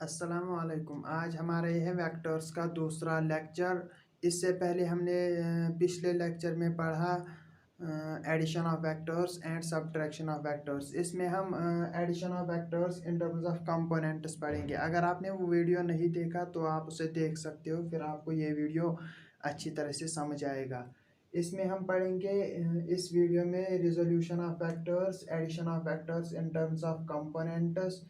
अस्सलामुअलैकुम। आज हमारा यह है वेक्टर्स का दूसरा लेक्चर। इससे पहले हमने पिछले लेक्चर में पढ़ा addition of vectors and subtraction of vectors. इसमें हम addition of vectors in terms of components पढ़ेंगे। अगर आपने वो वीडियो नहीं देखा तो आप उसे देख सकते हो, फिर आपको ये वीडियो अच्छी तरह से समझ आएगा। इसमें हम पढ़ेंगे इस वीडियो में resolution of vectors, addition of vectors in terms of components,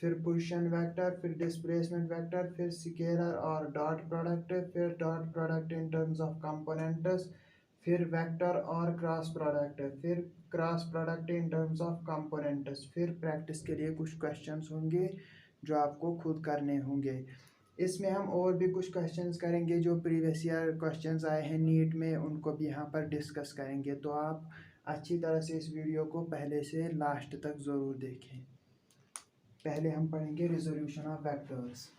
फिर पोजीशन वेक्टर, फिर डिस्प्लेसमेंट वेक्टर, फिर स्केलर और डॉट प्रोडक्ट, फिर dot product in terms of components, फिर वेक्टर और क्रॉस प्रोडक्ट, फिर cross product in terms of components. फिर practice के लिए कुछ क्वेश्चंस होंगे जो आपको खुद करने होंगे। इसमें हम और भी कुछ क्वेश्चंस करेंगे जो प्रीवियस ईयर क्वेश्चंस आए हैं नीट में, उनको भी यहाँ पर डिस्कस करेंगे। तो आप अच्छी तरह से इस वीडियो को पहले से लास्ट तक ज़रूर देखें। पहले हम पढ़ेंगे रिजोल्यूशन ऑफ वेक्टर्स।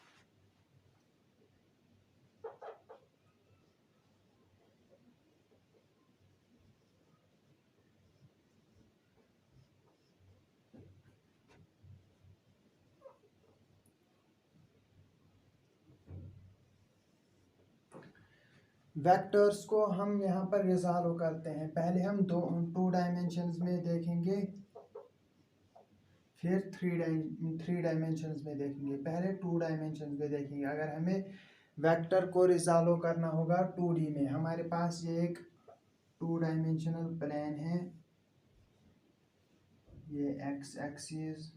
वेक्टर्स को हम यहाँ पर रिजॉल्व करते हैं। पहले हम टू डायमेंशंस में देखेंगे, फिर थ्री डायमेंशंस में देखेंगे। पहले टू डायमेंशंस में देखेंगे। अगर हमें वेक्टर को रिजॉल्व करना होगा 2D में, हमारे पास ये एक टू डायमेंशनल प्लेन है, ये एक्स एक्सिस,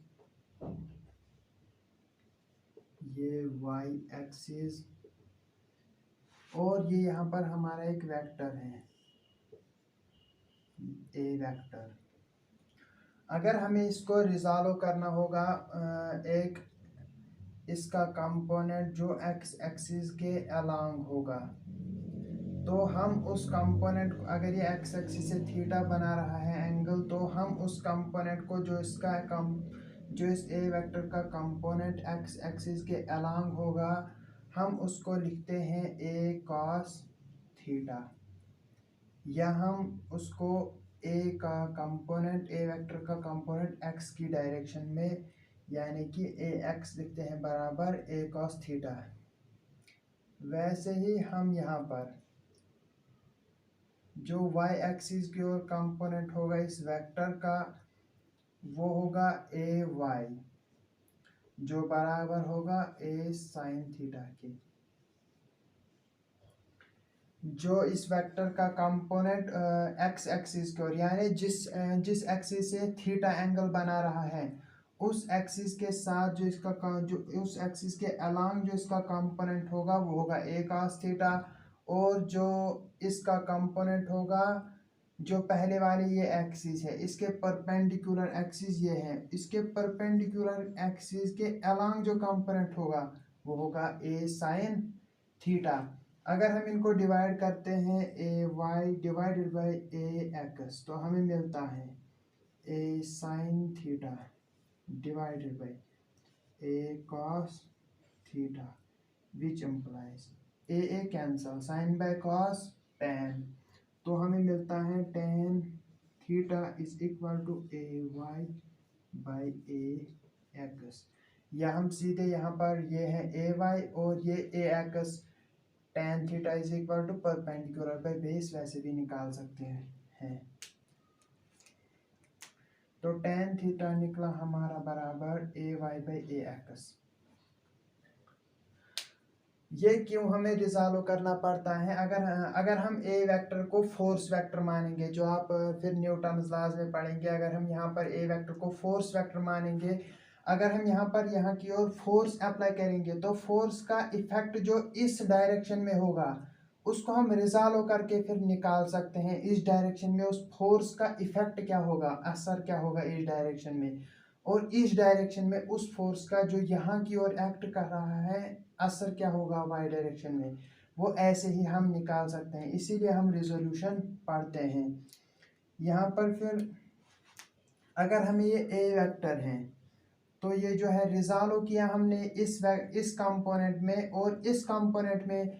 ये वाई एक्सिस, और ये यहाँ पर हमारा एक वेक्टर है, ए वेक्टर। अगर हमें इसको रिजॉल्व करना होगा एक इसका कंपोनेंट जो एक्स एक्सिस के अलोंग होगा, तो हम उस कंपोनेंट को, अगर ये एक्स एक्सिस से थीटा बना रहा है एंगल, तो हम उस कंपोनेंट को जो इस ए वेक्टर का कंपोनेंट एक्स एक्सिस के अलोंग होगा, हम उसको लिखते हैं ए कॉस थीटा, या हम उसको ए का कंपोनेंट, ए वेक्टर का कंपोनेंट एक्स की डायरेक्शन में, यानी कि ए एक्स लिखते हैं बराबर ए कॉस थीटा। वैसे ही हम यहाँ पर जो वाई एक्सिस की ओर कंपोनेंट होगा इस वेक्टर का, वो होगा ए वाई, जो बराबर होगा ए साइन थीटा के। जो इस वेक्टर का कंपोनेंट एक्स एक्सिस की ओर, यानी जिस एक्सिस से थीटा एंगल बना रहा है, उस एक्सिस के साथ जो उस एक्सिस के अलोंग जो इसका कंपोनेंट होगा वो होगा ए कॉस थीटा। और जो इसका कंपोनेंट होगा, जो पहले वाली ये एक्सिस है, इसके परपेंडिकुलर एक्सिस ये है, इसके परपेंडिकुलर एक्सिस के अलोंग जो कंपोनेंट होगा वो होगा ए साइन थीटा। अगर हम इनको डिवाइड करते हैं, a y divided by a x, तो हमें मिलता है a sine theta divided by a cos theta, which implies a cancel, sine by cos tan, तो हमें मिलता है tan theta is equal to a y by a x. या हम सीधे यहाँ पर ये है ए वाई और ये a x, tan theta is equal to perpendicular by base वैसे भी निकाल सकते हैं। तो tan थीटा निकला हमारा बराबर ए वाई बाई ए एक्स। ये क्यों हमें रिजॉल्व करना पड़ता है? अगर हम ए वेक्टर को फोर्स वेक्टर मानेंगे, जो आप फिर न्यूटन्स लॉज में पढ़ेंगे, अगर हम यहाँ पर ए वेक्टर को फोर्स वेक्टर मानेंगे, अगर हम यहाँ की ओर फोर्स अप्लाई करेंगे, तो फोर्स का इफेक्ट जो इस डायरेक्शन में होगा उसको हम रिजॉल्व करके फिर निकाल सकते हैं इस डायरेक्शन में उस फोर्स का इफेक्ट क्या होगा, असर क्या होगा इस डायरेक्शन में, और इस डायरेक्शन में उस फोर्स का जो यहाँ की ओर एक्ट कर रहा है असर क्या होगा वाई डायरेक्शन में, वो ऐसे ही हम निकाल सकते हैं। इसीलिए हम रिजोल्यूशन पढ़ते हैं। यहाँ पर फिर अगर हमें ये ए वेक्टर है, तो ये जो है रिजॉल्व किया हमने इस कंपोनेंट में और इस कंपोनेंट में,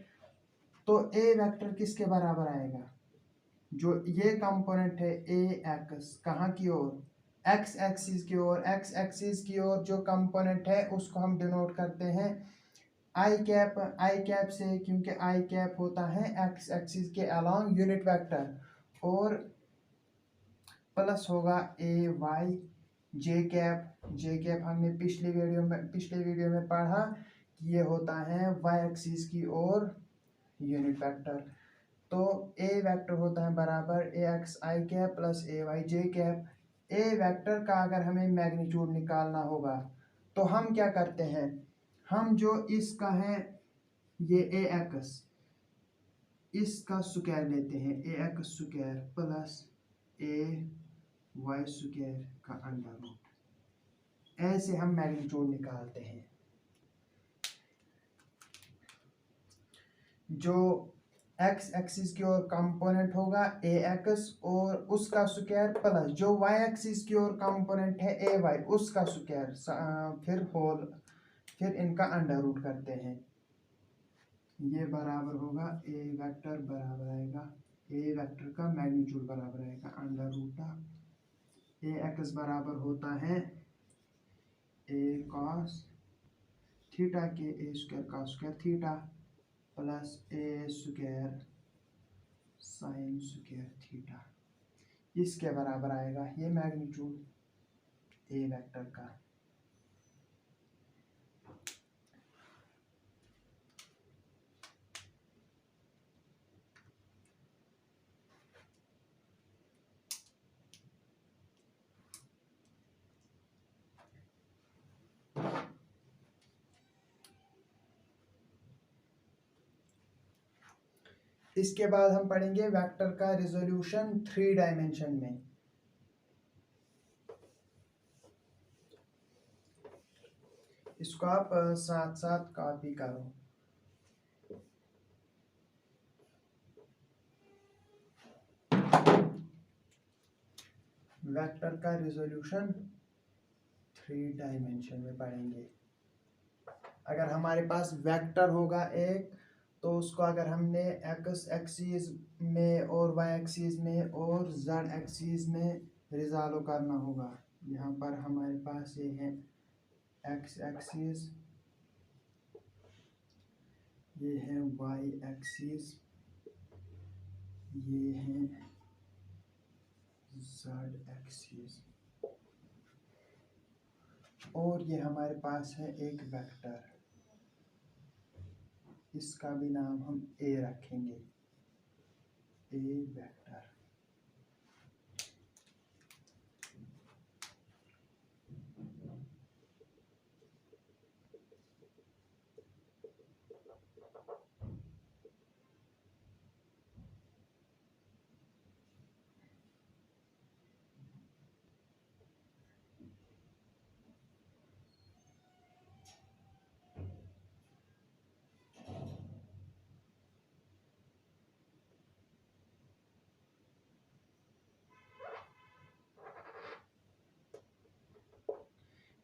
तो ए वेक्टर किसके बराबर आएगा? जो ये कंपोनेंट है ए एक्स, कहाँ की ओर? एक्स एक्सिस की ओर, एक्स एक्सिस की ओर जो कंपोनेंट है उसको हम डिनोट करते हैं आई कैप, आई कैप से, क्योंकि आई कैप होता है एक्स एक्सिस के अलोंग यूनिट वेक्टर, और प्लस होगा ए वाई जे कैप, जे कैप हमने पिछले वीडियो में पढ़ा कि ये होता है वाई एक्सिस की ओर यूनिट वेक्टर। तो ए वेक्टर होता है बराबर ए X I cap plus A Y J cap. A vector का अगर हमें मैग्नीट्यूड निकालना होगा तो हम क्या करते हैं, हम जो इसका है ये ए एक्स, इसका स्क्वायर लेते हैं, ए एक्स स्क्वायर प्लस ए वाई स्क्वायर का अंडर रूट, ऐसे हम मैग्नीट्यूड निकालते हैं। जो एक्स एक्सिस की ओर कंपोनेंट होगा ए एक्स और उसका स्क्वायर प्लस जो वाई एक्सिस की ओर कंपोनेंट है ए वाई उसका स्क्वायर, फिर होल, फिर इनका अंडर रूट करते हैं। ये बराबर होगा ए वेक्टर बराबर आएगा, ए वेक्टर का मैग्नीट्यूड बराबर आएगा अंडर रूट ए एक्स बराबर होता है ए कॉस थीटा के ए स्क्वायर का square theta plus A square sine square theta, इसके बराबर आएगा ये मैग्नीट्यूड ए वेक्टर का। इसके बाद हम पढ़ेंगे वेक्टर का रिजोल्यूशन 3 डायमेंशन में। इसको आप साथ साथ कॉपी करो। वेक्टर का रिजोल्यूशन 3 डायमेंशन में पढ़ेंगे। अगर हमारे पास वेक्टर होगा एक, तो उसको अगर हमने एक्स एक्सिस में और वाई एक्सिस में और जेड एक्सिस में रिजॉल्व करना होगा। यहाँ पर हमारे पास ये है एक्स एक्सिस, ये है वाई एक्सिस, ये है जेड एक्सिस, और ये हमारे पास है एक वेक्टर, इसका भी नाम हम ए रखेंगे, ए वेक्टर।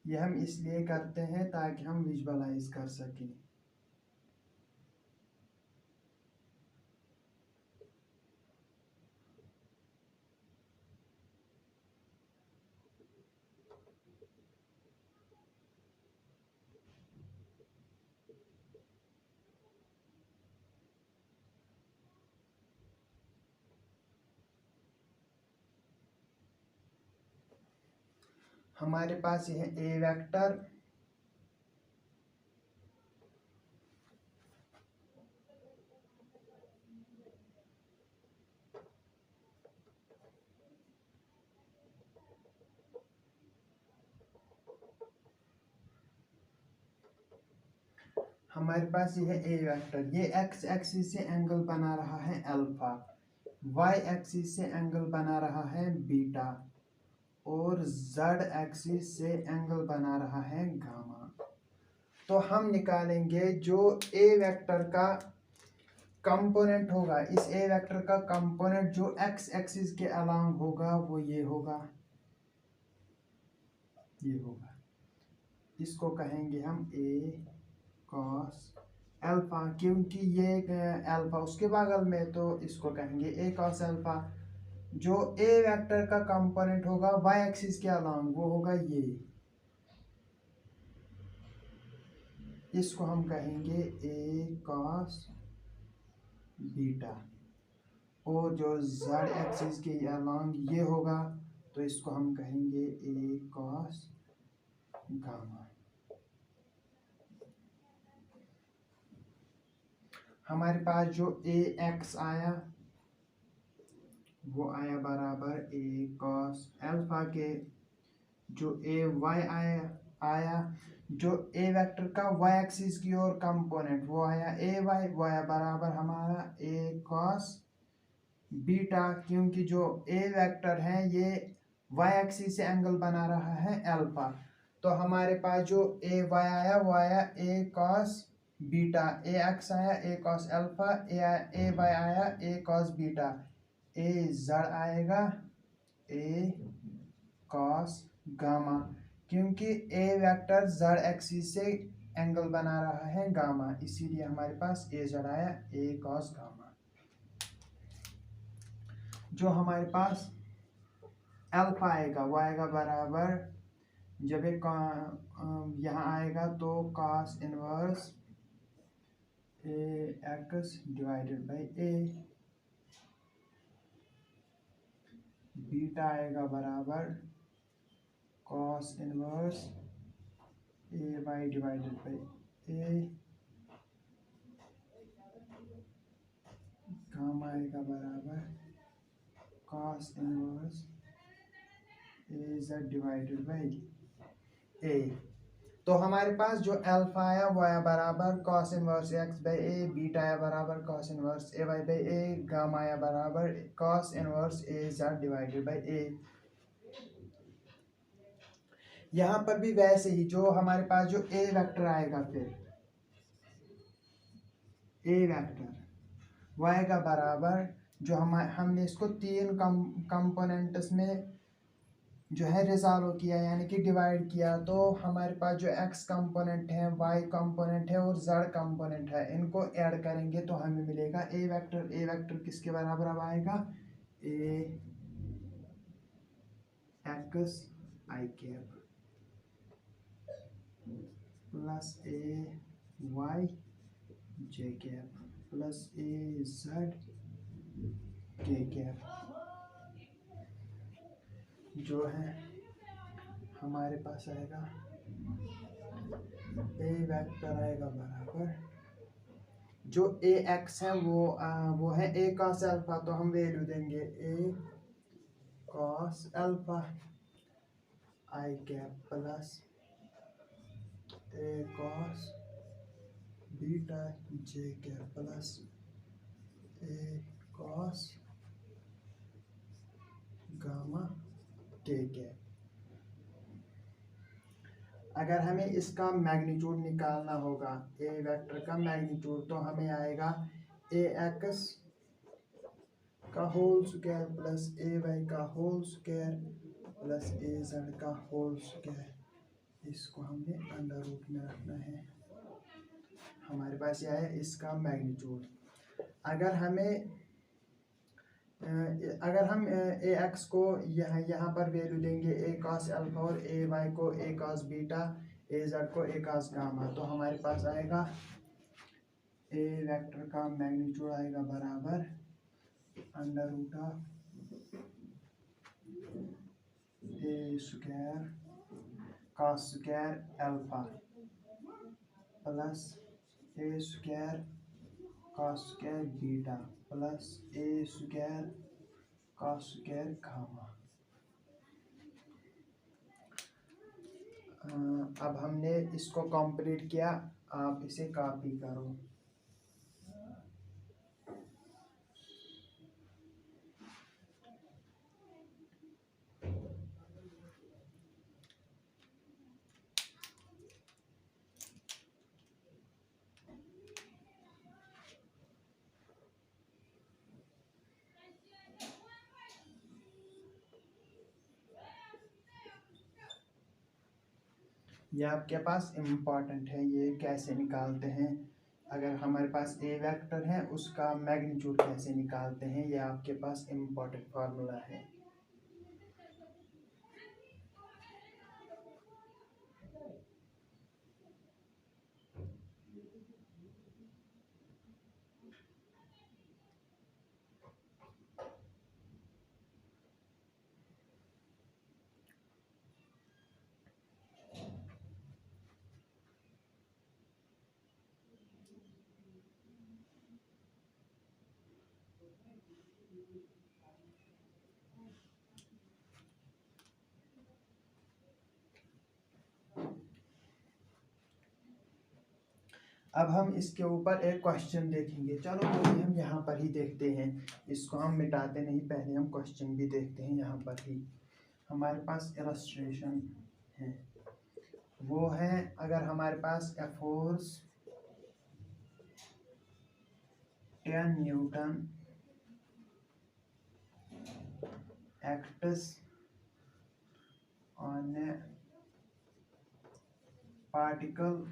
ये हम इसलिए करते हैं ताकि हम विजुअलाइज कर सकें। हमारे पास ये है ए वेक्टर, हमारे पास ये है ए वेक्टर, ये एक्स एक्सिस से एंगल बना रहा है अल्फा, वाई एक्सिस से एंगल बना रहा है बीटा, और जेड एक्सिस से एंगल बना रहा है गामा। तो हम निकालेंगे जो ए वेक्टर का कंपोनेंट होगा, इस ए वेक्टर का कंपोनेंट जो एक्स एक्सिस के अलोंग होगा वो ये होगा, ये होगा, इसको कहेंगे हम ए कॉस अल्फा, क्योंकि ये अल्फा उसके बगल में, तो इसको कहेंगे ए कॉस अल्फा। जो ए वेक्टर का कंपोनेंट होगा वाई एक्सिस के अलॉन्ग वो होगा ये, इसको हम कहेंगे ए कॉस बीटा। और जो जेड एक्सिस के अलॉन्ग ये होगा तो इसको हम कहेंगे ए कॉस गामा। हमारे पास जो ए एक्स आया वो आया बराबर ए कॉस अल्फा के, जो ए वाई आया जो ए वेक्टर का वाई एक्सिस की ओर कंपोनेंट वो आया ए वाई, वो आया बराबर हमारा ए कॉस बीटा, क्योंकि जो ए वेक्टर है ये वाई एक्सिस से एंगल बना रहा है अल्फा। तो हमारे पास जो ए वाई आया वो आया ए कॉस बीटा, ए एक्स आया ए कॉस अल्फा, ए वाई आया ए कॉस बीटा, ए जेड आएगा ए कॉस गामा, क्योंकि ए वेक्टर जेड एक्सिस से एंगल बना रहा है गामा, इसीलिए हमारे पास ए जेड आया ए कॉस गामा। जो हमारे पास अल्फा आएगा वो आएगा बराबर, जब एक यहाँ आएगा तो cos inverse a x divided by a, beta आएगा बराबर cos inverse a y divided by a, gamma आएगा बराबर cos inverse a z divided by a. तो हमारे पास जो अल्फा आया वो आया बराबर cos inverse x by a, beta आया बराबर cos inverse a y by a, gamma आया बराबर cos inverse a z divided by a. यहाँ पर भी वैसे ही जो हमारे पास जो ए वेक्टर आएगा, फिर ए वेक्टर वो आएगा बराबर, जो हमने इसको तीन कंपोनेंट्स में जो है रिजॉल्व किया यानी कि डिवाइड किया, तो हमारे पास जो एक्स कंपोनेंट है, वाई कंपोनेंट है और जेड कंपोनेंट है, इनको ऐड करेंगे तो हमें मिलेगा ए वेक्टर। ए वेक्टर किसके बराबर अब आएगा, A X I cap plus A Y J cap plus A Z K cap, जो है हमारे पास आएगा ए वेक्टर आएगा बराबर, जो ए एक्स है वो है ए कॉस अल्फा, तो हम वैल्यू देंगे ए कॉस अल्फा आई कैप प्लस ए कॉस बीटा जे कैप प्लस ए कॉस गामा के कैप। अगर हमें इसका मैग्नीट्यूड निकालना होगा, ए वेक्टर का मैग्नीट्यूड, तो हमें आएगा ए एक्स का होल स्क्वायर प्लस ए वाई का होल स्क्वायर प्लस ए जेड का होल स्क्वायर, इसको हमने अंडर रूट में रखना है। हमारे पास यह है इसका मैग्नीट्यूड। अगर हम ए एक्स को यहाँ पर वैल्यू देंगे ए कॉस अल्फा और ए वाई को ए कॉस बीटा, ए जेड को ए कॉस गामा, तो हमारे पास आएगा ए वेक्टर का मैग्नीट्यूड आएगा बराबर under root of A square cos square alpha plus A square cos square beta plus A square cos square gamma. अब हमने इसको कंप्लीट किया, आप इसे कॉपी करो। ये आपके पास इम्पॉर्टेंट है, ये कैसे निकालते हैं अगर हमारे पास ए वेक्टर है उसका मैग्नीट्यूड कैसे निकालते हैं, ये आपके पास इम्पोर्टेंट फार्मूला है। अब हम इसके ऊपर एक क्वेश्चन देखेंगे। चलो वो भी हम यहाँ पर ही देखते हैं, इसको हम मिटाते नहीं, पहले हम क्वेश्चन भी देखते हैं। यहाँ पर ही हमारे पास इलस्ट्रेशन है, वो है अगर हमारे पास a force 10 newton acts on a particle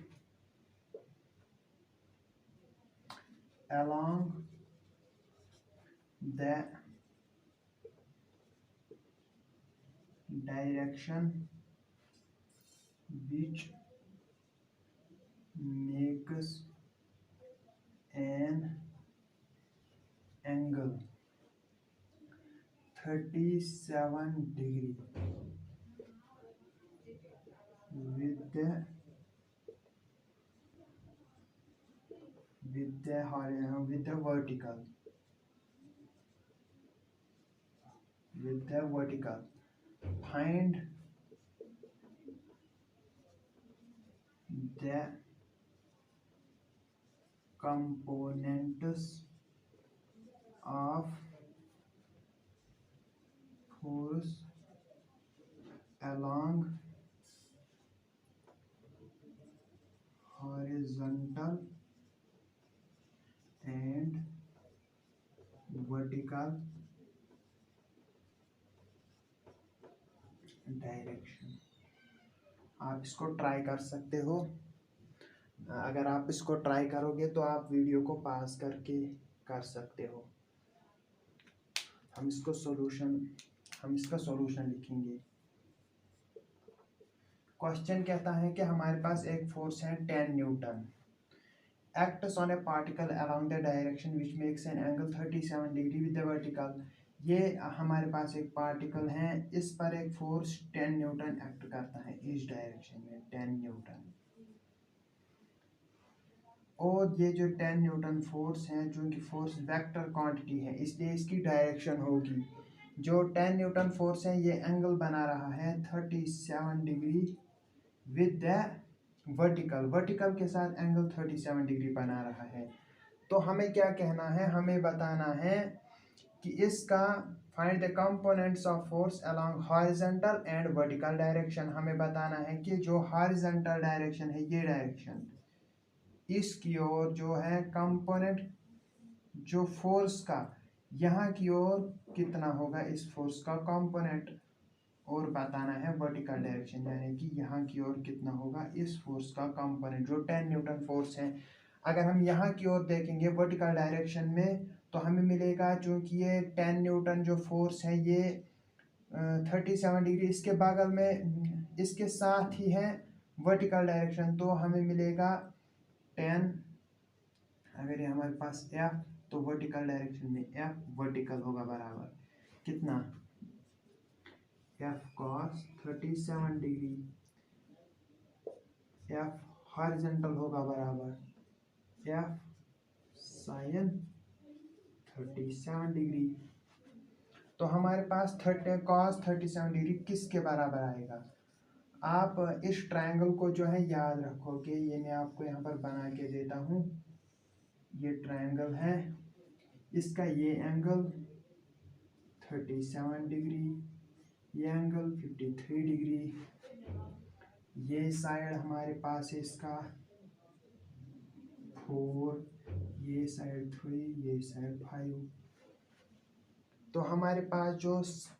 along the direction which makes an angle 37 degree with the vertical. Find the components of force along horizontal and vertical direction. आप इसको ट्राई कर सकते हो। अगर आप इसको ट्राई करोगे तो आप वीडियो को पॉज करके कर सकते हो। हम इसका सॉल्यूशन लिखेंगे। क्वेश्चन कहता है कि हमारे पास एक फोर्स है 10 newton acts on a particle along the direction which makes an angle 37 degree with the vertical। ये हमारे पास एक पार्टिकल है, इस पर एक फोर्स 10 न्यूटन एक्ट करता है इस डायरेक्शन में 10 न्यूटन। और ये जो 10 न्यूटन फोर्स है, जो कि फोर्स वेक्टर क्वांटिटी है, इसलिए इसकी डायरेक्शन होगी। जो 10 न्यूटन फोर्स है ये एंगल बना रहा है 37 डिग्री विद द वर्टिकल के साथ एंगल 37 डिग्री बना रहा है। तो हमें क्या कहना है, हमें बताना है कि इसका find the components of force along horizontal and vertical direction. हमें बताना है कि जो हॉरिजॉन्टल डायरेक्शन है, ये डायरेक्शन, इसकी ओर जो है कंपोनेंट जो फोर्स का यहाँ की ओर कितना होगा इस फोर्स का कंपोनेंट, और बताना है वर्टिकल डायरेक्शन, यानी कि यहाँ की ओर कितना होगा इस फोर्स का कंपोनेंट जो 10 न्यूटन फोर्स है। अगर हम यहाँ की ओर देखेंगे वर्टिकल डायरेक्शन में तो हमें मिलेगा, चूँकि ये 10 न्यूटन जो फोर्स है ये 37 डिग्री इसके बगल में इसके साथ ही है वर्टिकल डायरेक्शन, तो हमें मिलेगा 10। अगर ये हमारे पास F तो वर्टिकल डायरेक्शन में F वर्टिकल होगा बराबर कितना, F cos 37 degree, F horizontal होगा बराबर F sin 37 डिग्री। तो हमारे पास cos 37 डिग्री किसके बराबर आएगा। आप इस ट्रायंगल को जो है याद रखोगे, ये मैं आपको यहाँ पर बना के देता हूँ। ये ट्रायंगल है, इसका ये एंगल 37 डिग्री, ये एंगल 53 डिग्री, ये साइड हमारे पास है इसका 4, ये साइड 3, ये साइड 5। तो हमारे पास जो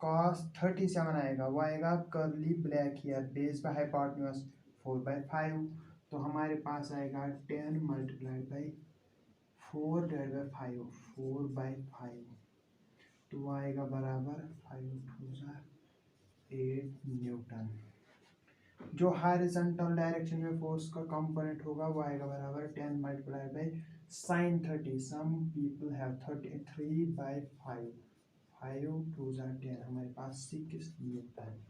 cos 37 आएगा वो आएगा curly black hair base by hypotenuse 4/5। तो हमारे पास आएगा 10 × 4 डिवाइड बाई 5, 4/5, तो आएगा बराबर 5×2 = 8 न्यूटन। जो हॉरिजॉन्टल डायरेक्शन में फोर्स का कंपोनेंट होगा वो आएगा बराबर 10 multiplied by sin 30। Some people have 33/5, 5×2 = 10, हमारे पास 6 न्यूटन।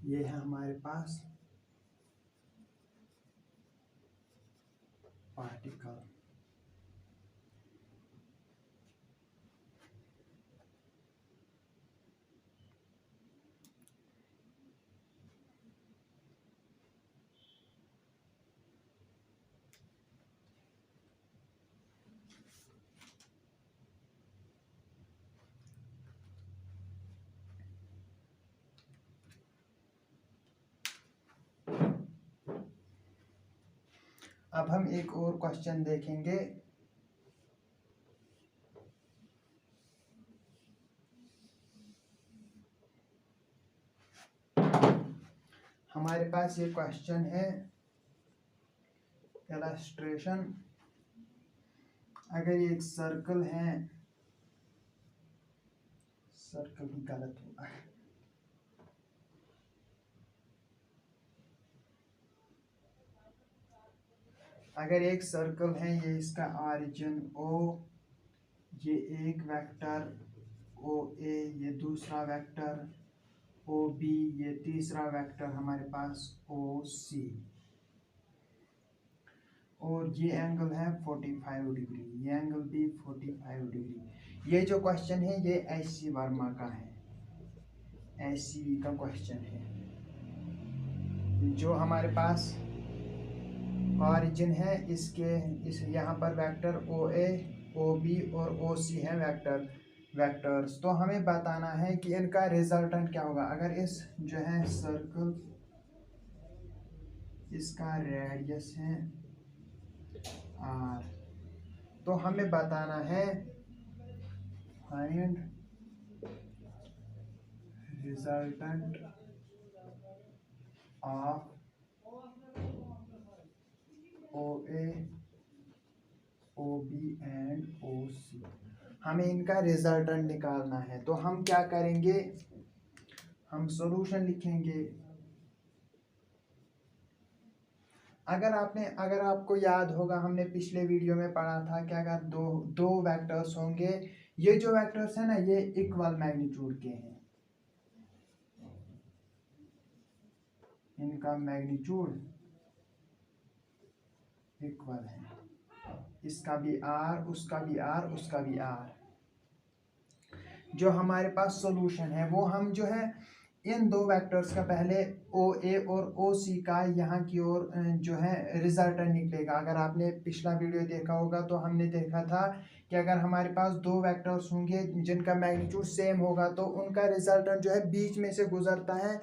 ये है हमारे पास पार्टिकल। अब हम एक और क्वेश्चन देखेंगे। हमारे पास ये क्वेश्चन है इलस्ट्रेशन। अगर ये एक सर्कल है, सर्कल भी गलत होगा, अगर एक सर्कल है, ये इसका ऑरिजिन O, ये एक वेक्टर OA, ये दूसरा वेक्टर OB, ये तीसरा वेक्टर हमारे पास OC, और ये एंगल है 45 डिग्री, ये एंगल भी 45 डिग्री। ये जो क्वेश्चन है ये एससी वर्मा का है, एससी का क्वेश्चन है। जो हमारे पास ऑरिजिन है इसके, इस यहाँ पर वेक्टर OA, OB और OC है वेक्टर्स। तो हमें बताना है कि इनका रिजल्टेंट क्या होगा। अगर इस जो है सर्कल, इसका रेडियस है R, तो हमें बताना है find resultant of OA, OB and OC। हमें इनका रिजल्टेंट निकालना है। तो हम क्या करेंगे, हम सॉल्यूशन लिखेंगे। अगर आपको याद होगा, हमने पिछले वीडियो में पढ़ा था कि अगर दो वेक्टर्स होंगे, ये जो वेक्टर्स है ना, ये इक्वल मैग्नीट्यूड के हैं, इनका मैग्नीट्यूड इक्वल है, इसका भी R, उसका भी R, उसका भी R। जो हमारे पास सॉल्यूशन है वो हम जो है इन दो वेक्टर्स का पहले OA और OC का यहाँ की ओर जो है रिजल्टेंट निकलेगा। अगर आपने पिछला वीडियो देखा होगा तो हमने देखा था कि अगर हमारे पास दो वेक्टर्स होंगे जिनका मैग्नीट्यूड सेम होगा तो उनका रिजल्टेंट जो है बीच में से गुजरता है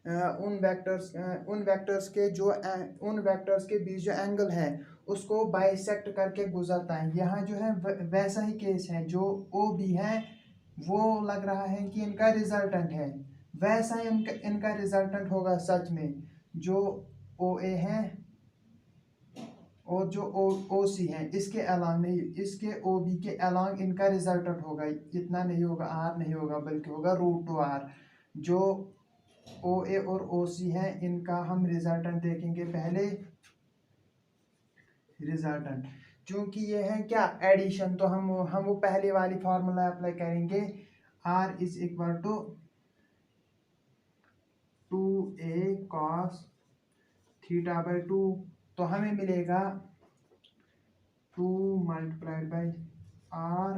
उन वेक्टर्स के बीच जो एंगल है उसको बाइसेक्ट करके गुजरता है। यहाँ जो है वैसा ही केस है, जो OB है वो लग रहा है कि इनका रिजल्टेंट है, वैसा ही इनका रिजल्टेंट होगा सच में। जो OA है और जो OC है इसके अलांग नहीं, इसके OB के अलांग इनका रिजल्टेंट होगा, इतना नहीं होगा, R नहीं होगा बल्कि होगा √2R। जो OA और OC है इनका हम रिजल्टेंट देखेंगे पहले। रिजल्टेंट क्योंकि ये है क्या एडिशन, तो हम वो पहले वाली फार्मूला अप्लाई करेंगे, R = 2A cos θ/2, तो हमें मिलेगा 2 × R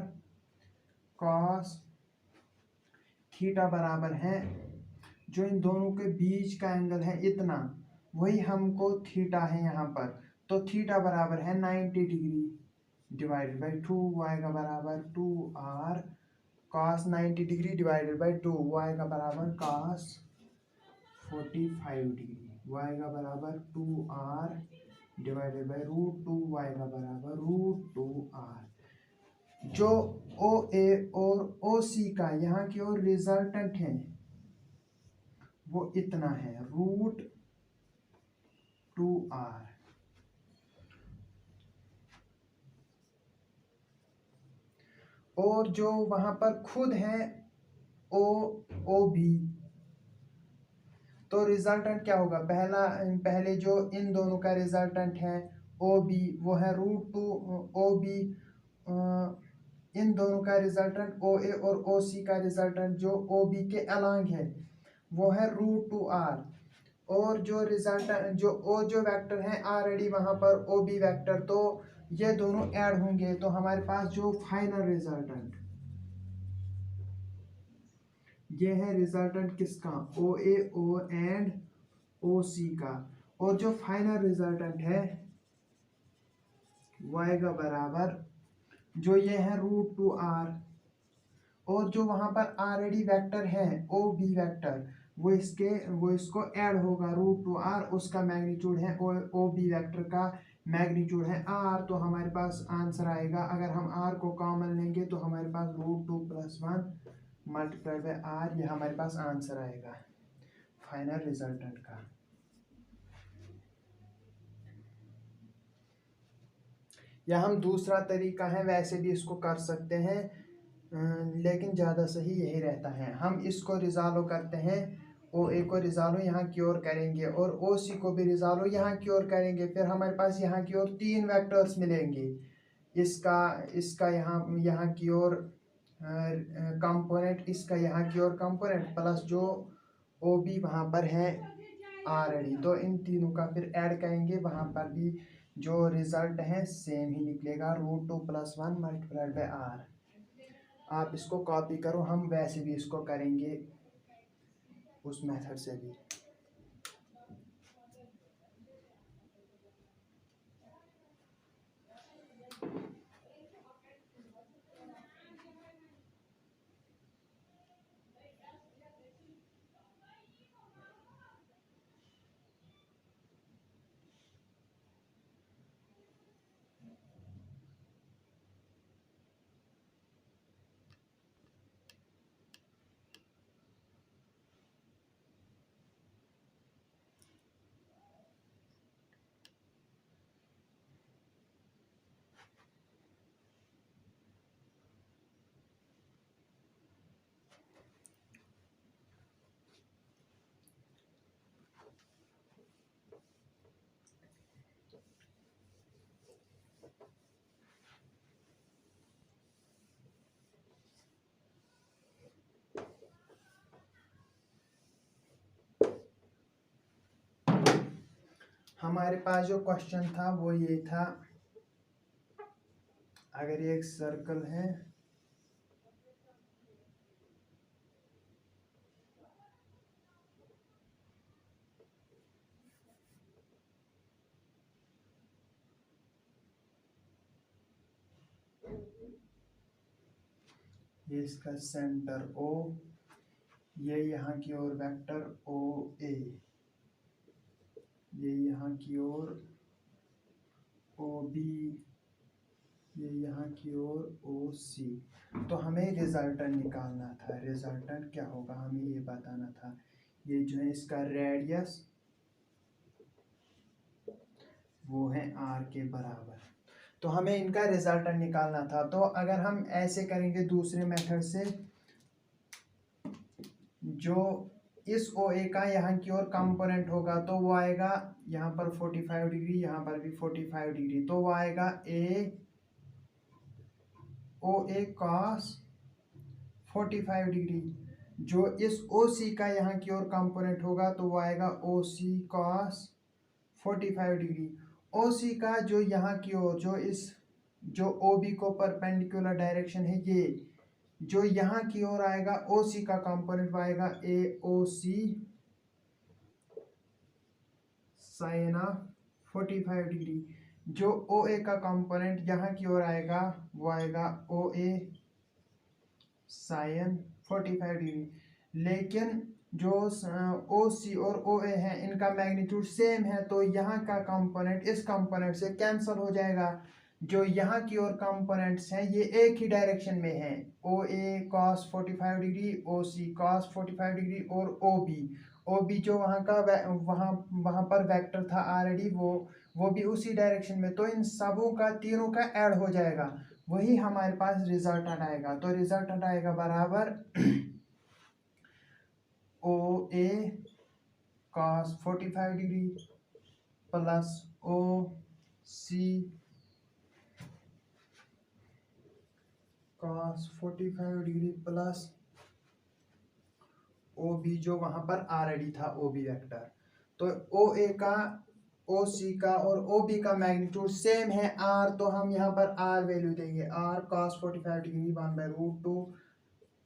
cos थीटा बराबर है जो इन दोनों के बीच का एंगल है इतना, वही हमको थीटा है यहाँ पर, तो थीटा बराबर है 90 डिग्री डिवाइडेड बाई 2, आएगा बराबर 2R cos 90 degree divided by 2, आएगा बराबर cos 45 डिग्री, आएगा बराबर 2R डिवाइडेड बाई √2 आएगा बराबर √2r। जो ओ ए और ओ सी का यहाँ की ओर रिजल्टेंट है वो इतना है √2r। और जो वहां पर खुद है ओ ओ बी, तो रिजल्टेंट क्या होगा, पहले जो इन दोनों का रिजल्टेंट है ओ बी वो है √2 ओ बी, इन दोनों का रिजल्टेंट ओ ए और ओ सी का रिजल्टेंट जो ओ बी के अलोंग है वो है √2r। और जो रिजल्टेंट जो वेक्टर है ऑलरेडी वहां पर ओ बी वेक्टर, तो ये दोनों ऐड होंगे तो हमारे पास जो फाइनल रिजल्टेंट ये है रिजल्टेंट किसका, ओ ए ओ एंड ओ सी का। और जो फाइनल रिजल्टेंट है वो आएगा बराबर जो ये है √2r। और जो वहां पर ऑलरेडी वेक्टर है ओ बी वेक्टर वो इसको ऐड होगा √2r, उसका मैग्नीट्यूड है ओ बी वेक्टर का मैग्नीट्यूड है r। तो हमारे पास आंसर आएगा, अगर हम r को कॉमन लेंगे तो हमारे पास √2 + 1 मल्टीप्लाइड बाई r, ये हमारे पास आंसर आएगा फाइनल रिजल्टेंट का। या हम दूसरा तरीका है वैसे भी इसको कर सकते हैं, लेकिन ज़्यादा सही यही रहता है। हम इसको रिजॉल्व करते हैं, ओ ए को रिजॉल्व यहाँ की ओर करेंगे और ओ सी को भी रिजॉल्व यहाँ की ओर करेंगे, फिर हमारे पास यहाँ की ओर 3 वेक्टर्स मिलेंगे। इसका इसका यहाँ की ओर कंपोनेंट, इसका यहाँ की ओर कंपोनेंट, प्लस जो ओ बी वहाँ पर है ऑलरेडी, तो इन तीनों का फिर ऐड करेंगे, वहाँ पर भी जो रिजल्ट है सेम ही निकलेगा √2 + 1 मल्टीप्लाइड बाई r। आप इसको कॉपी करो, हम वैसे भी इसको करेंगे उस मेथड से भी। हमारे पास जो क्वेश्चन था वो ये था, अगर ये एक सर्कल है ये इसका सेंटर O, ये यहाँ की ओर वेक्टर ओ ए, ये यहाँ की ओर ओ बी, ये यहाँ की ओर ओ सी। तो हमें रिजल्टेंट निकालना था, रिजल्टेंट क्या होगा हमें ये बताना था। ये जो है इसका रेडियस वो है r के बराबर, तो हमें इनका रिजल्टेंट निकालना था। तो अगर हम ऐसे करेंगे दूसरे मेथड से, जो इस ओ ए का यहाँ की ओर कंपोनेंट होगा तो वो आएगा यहाँ पर 45 डिग्री, यहाँ पर भी 45 डिग्री, तो वो आएगा ओ ए cos 45 डिग्री। जो इस ओ सी का यहाँ की ओर कंपोनेंट होगा तो वो आएगा ओ सी cos 45 डिग्री। ओ सी का जो यहाँ की ओर जो ओ बी को परपेंडिकुलर डायरेक्शन है, ये जो यहाँ की ओर आएगा ओ सी का कंपोनेंट आएगा ए ओ सी साइन ऑफ 45 डिग्री। जो ओ ए का कंपोनेंट यहाँ की ओर आएगा वो आएगा ओ ए साइन 45 डिग्री। लेकिन जो ओ सी और ओ ए है इनका मैग्नीट्यूड सेम है, तो यहाँ का कंपोनेंट इस कंपोनेंट से कैंसिल हो जाएगा। जो यहाँ की ओर कंपोनेंट्स हैं ये एक ही डायरेक्शन में हैं, ओ A cos 45 degree, O C cos 45 degree, और ओ बी जो वहाँ का वहाँ वहाँ पर वेक्टर था ऑलरेडी, वो भी उसी डायरेक्शन में, तो इन सबों का तीनों का ऐड हो जाएगा, वही हमारे पास रिजल्ट आएगा। तो रिजल्ट आएगा बराबर O A cos 45 degree plus O C cos 45 degree plus O B जो वहां पर ऑलरेडी था ओ बी वेक्टर। तो ओ ए का, ओ सी का और ओ बी का मैग्नीट्यूड सेम है आर, तो हम यहाँ पर आर वैल्यू देंगे, R cos 45 degree 1/√2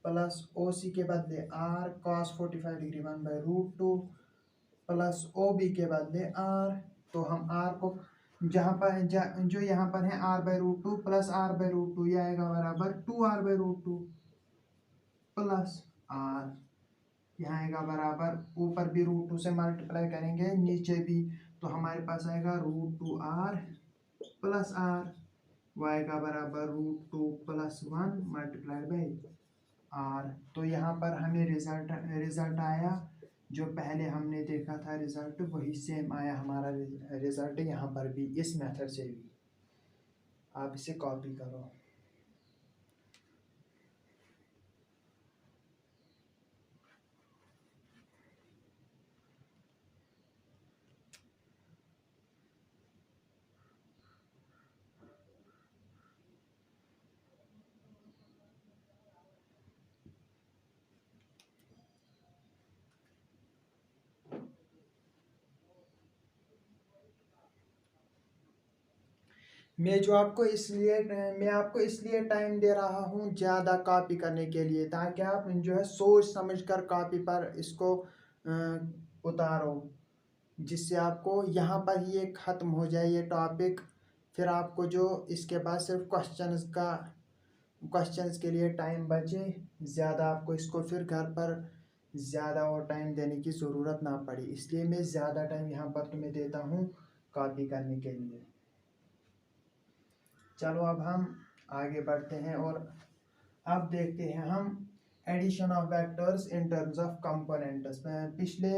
plus O C के बदले R cos 45 degree 1/√2 plus O B के बदले आर। तो हम आर को जहाँ पर जो यहाँ पर है r/√2 प्लस r/√2, यह आएगा बराबर 2r/√2 प्लस आर, यहाँ आएगा बराबर, ऊपर भी √2 से मल्टीप्लाई करेंगे नीचे भी, तो हमारे पास आएगा √2r प्लस आर, वो आएगा बराबर √2 + 1 मल्टीप्लाइड बाई आर। तो यहाँ पर हमें रिजल्ट आया, जो पहले हमने देखा था रिजल्ट वही सेम आया हमारा रिजल्ट यहाँ पर भी, इस मेथड से भी। आप इसे कॉपी करो। मैं आपको इसलिए टाइम दे रहा हूँ ज़्यादा कॉपी करने के लिए, ताकि आप जो है सोच समझकर कॉपी पर इसको उतारो, जिससे आपको यहाँ पर ही ये ख़त्म हो जाए ये टॉपिक। फिर आपको जो इसके बाद सिर्फ क्वेश्चंस के लिए टाइम बचे, ज़्यादा आपको इसको फिर घर पर ज़्यादा और टाइम देने की ज़रूरत ना पड़े, इसलिए मैं ज़्यादा टाइम यहाँ पर तुम्हें देता हूँ कॉपी करने के लिए। चलो अब हम आगे बढ़ते हैं और अब देखते हैं हम addition of vectors in terms of components. पिछले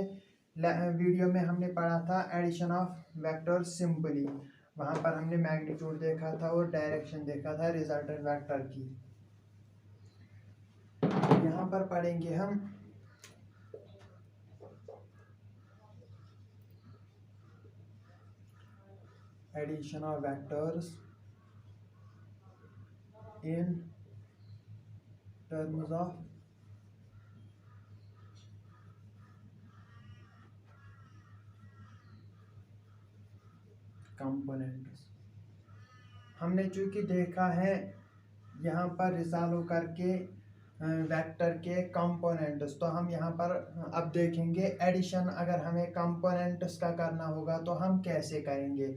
वीडियो में हमने पढ़ा था एडिशन ऑफ वेक्टर्स सिंपली, वहाँ पर हमने मैग्नीट्यूड देखा था और डायरेक्शन देखा था रिजल्टेंट वेक्टर की। यहाँ पर पढ़ेंगे हम addition of vectors in terms of components. हमने चूंकि देखा है यहाँ पर रिजॉल्व करके वेक्टर के कंपोनेंट्स, तो हम यहाँ पर अब देखेंगे एडिशन अगर हमें कंपोनेंट्स का करना होगा तो हम कैसे करेंगे।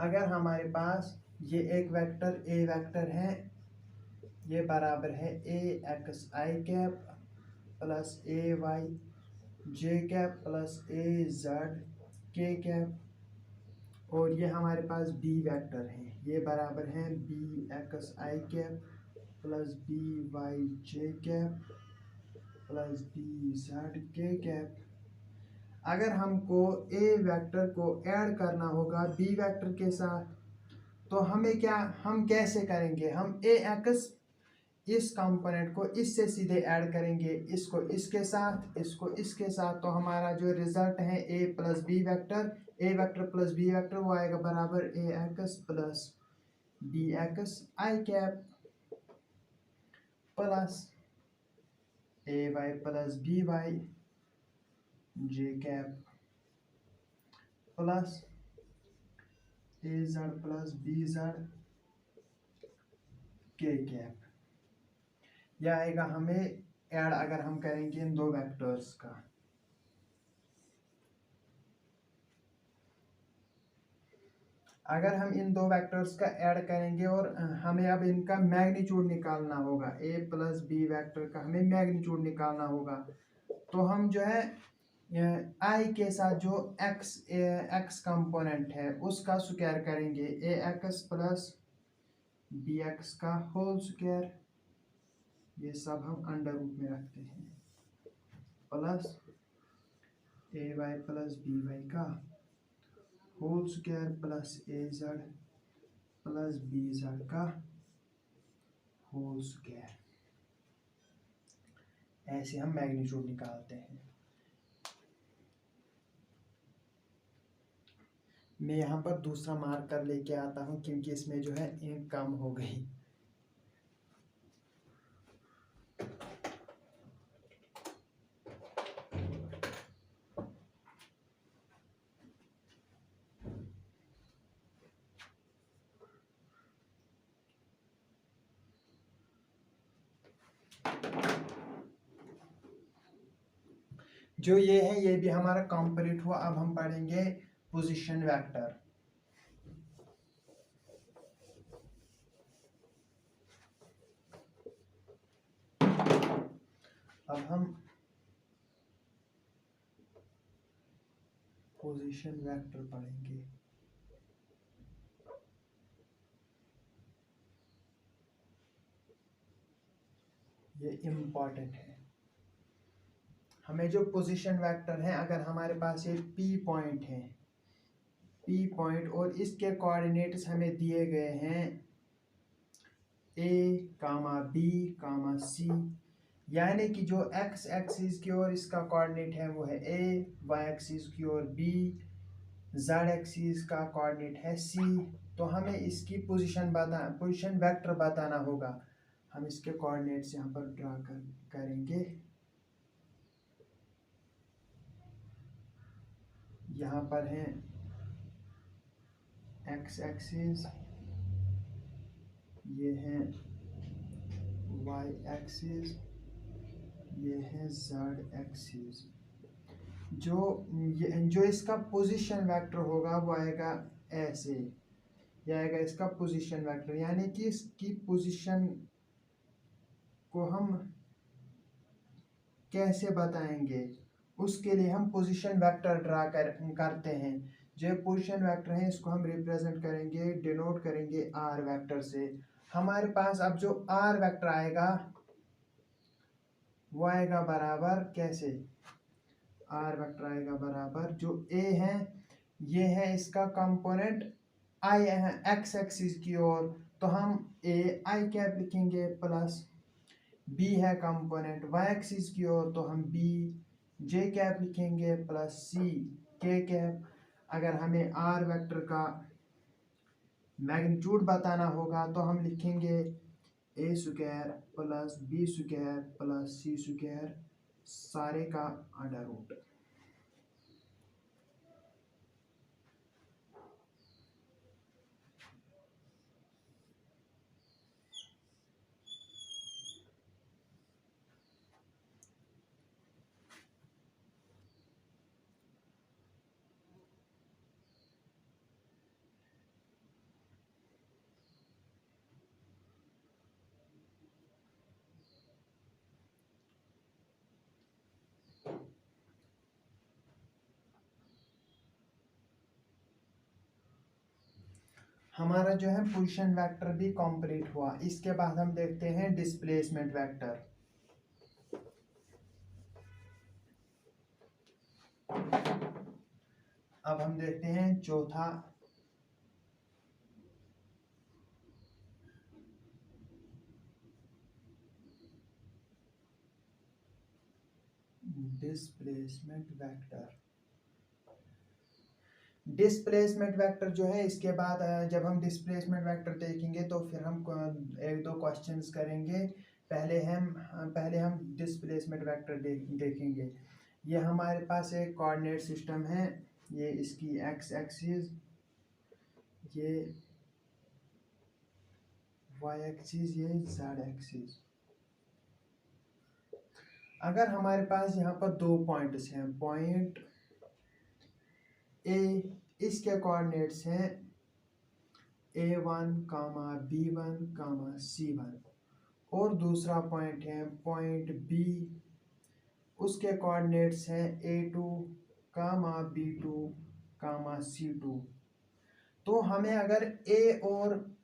अगर हमारे पास ये एक वेक्टर ए वेक्टर है, ये बराबर है AXi plus AYj plus AZk, और ये हमारे पास बी वेक्टर है, ये बराबर है BXi plus BYj plus BZk। अगर हमको ए वेक्टर को ऐड करना होगा बी वेक्टर के साथ, तो हम कैसे करेंगे। हम AX इस कंपोनेंट को इससे सीधे ऐड करेंगे, इसको इसके साथ, इसको इसके साथ, तो हमारा जो रिजल्ट है ए प्लस बी वेक्टर, ए वेक्टर प्लस बी वेक्टर, वो आएगा बराबर AX plus BXi plus AY plus BYj plus AZ plus BZk। यह आएगा हमें ऐड अगर हम करेंगे इन दो वेक्टर्स का। अगर हम इन दो वेक्टर्स का ऐड करेंगे और हमें अब इनका मैग्नीट्यूड निकालना होगा, ए प्लस बी वेक्टर का हमें मैग्नीट्यूड निकालना होगा, तो हम जो है आई के साथ जो एक्स कंपोनेंट है उसका स्क्वायर करेंगे, ए एक्स प्लस बी एक्स का होल स्क्वायर, ये सब हम अंडर रूट में रखते हैं, प्लस ए वाई प्लस बी वाई का होल स्क्वायर प्लस ए जेड प्लस बी जेड का होल स्क्वायर। ऐसे हम मैग्नीट्यूड निकालते हैं। मैं यहाँ पर दूसरा मार्कर लेके आता हूँ क्योंकि इसमें जो है इंक कम हो गई। जो ये है ये भी हमारा कंप्लीट हुआ। अब हम पढ़ेंगे पोजीशन वेक्टर। अब हम पोजीशन वेक्टर पढ़ेंगे। ये इम्पॉर्टेंट है। हमें जो पोजीशन वेक्टर है, अगर हमारे पास ये पी पॉइंट है, पी पॉइंट, और इसके कोऑर्डिनेट्स हमें दिए गए हैं ए कामा बी कामा सी, यानी कि जो एक्स एक्सिस की ओर इसका कोऑर्डिनेट है वो है ए, वाई एक्सिस की ओर बी, जेड एक्सिस का कोऑर्डिनेट है सी। तो हमें इसकी पोजीशन वेक्टर बताना होगा। हम इसके कोऑर्डिनेट्स यहाँ पर ड्रा करेंगे। यहाँ पर है एक्स एक्सिस, ये है वाई एक्सिस, ये है जेड एक्सिस। जो इसका पोजीशन वेक्टर होगा वो आएगा ऐसे, ये आएगा इसका पोजीशन वेक्टर, यानी कि इसकी पोजीशन को हम कैसे बताएंगे, उसके लिए हम पोजीशन वेक्टर ड्रा करते हैं। जो पोजीशन वेक्टर है इसको हम रिप्रेजेंट करेंगे, डिनोट करेंगे आर वेक्टर से। हमारे पास अब जो आर वेक्टर आएगा वो आएगा बराबर कैसे, आर वेक्टर आएगा बराबर, जो ए है ये है इसका कंपोनेंट, आई है एक्स एक्सिस की ओर, तो हम ए आई कैप लिखेंगे, प्लस बी है कंपोनेंट वाई एक्सिस की ओर, तो हम बी जे कैप लिखेंगे, प्लस सी के कैप। अगर हमें आर वेक्टर का मैग्नीट्यूड बताना होगा तो हम लिखेंगे a square plus B square plus c square, सारे का अंडर रूट। हमारा जो है पोजीशन वेक्टर भी कंप्लीट हुआ। इसके बाद हम देखते हैं डिस्प्लेसमेंट वेक्टर। अब हम देखते हैं चौथा डिस्प्लेसमेंट वेक्टर। डिस्प्लेसमेंट वेक्टर जो है, इसके बाद जब हम डिस्प्लेसमेंट वेक्टर देखेंगे तो फिर हम एक दो क्वेश्चंस करेंगे। पहले हम डिस्प्लेसमेंट वेक्टर देखेंगे। ये हमारे पास एक कोऑर्डिनेट सिस्टम है, ये इसकी एक्स एक्सिस, ये वाई एक्सिस, ये जेड एक्सिस। अगर हमारे पास यहाँ पर दो पॉइंट्स हैं, पॉइंट ए, इसके कोऑर्डिनेट्स हैं A1 कामा B1 कामा C1, और दूसरा पॉइंट है पॉइंट बी, उसके कोऑर्डिनेट्स हैं A2 कामा B2 कामा C2। तो हमें अगर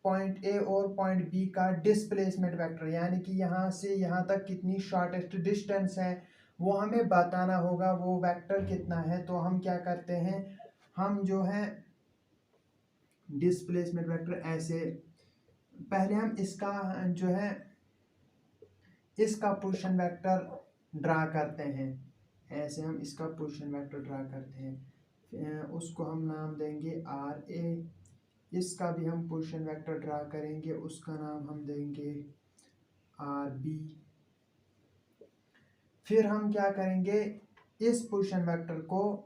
पॉइंट ए और पॉइंट बी का डिस्प्लेसमेंट वेक्टर यानी कि यहाँ से यहाँ तक कितनी शॉर्टेस्ट डिस्टेंस है वो हमें बताना होगा, वो वेक्टर कितना है। तो हम क्या करते हैं, हम जो है डिस्प्लेसमेंट वेक्टर ऐसे, पहले हम इसका जो है इसका पोजीशन वेक्टर ड्रा करते हैं। ऐसे हम इसका पोजीशन वेक्टर ड्रा करते हैं, उसको हम नाम देंगे RA। इसका भी हम पोजीशन वेक्टर ड्रा करेंगे, उसका नाम हम देंगे RB। फिर हम क्या करेंगे, इस पोजीशन वेक्टर को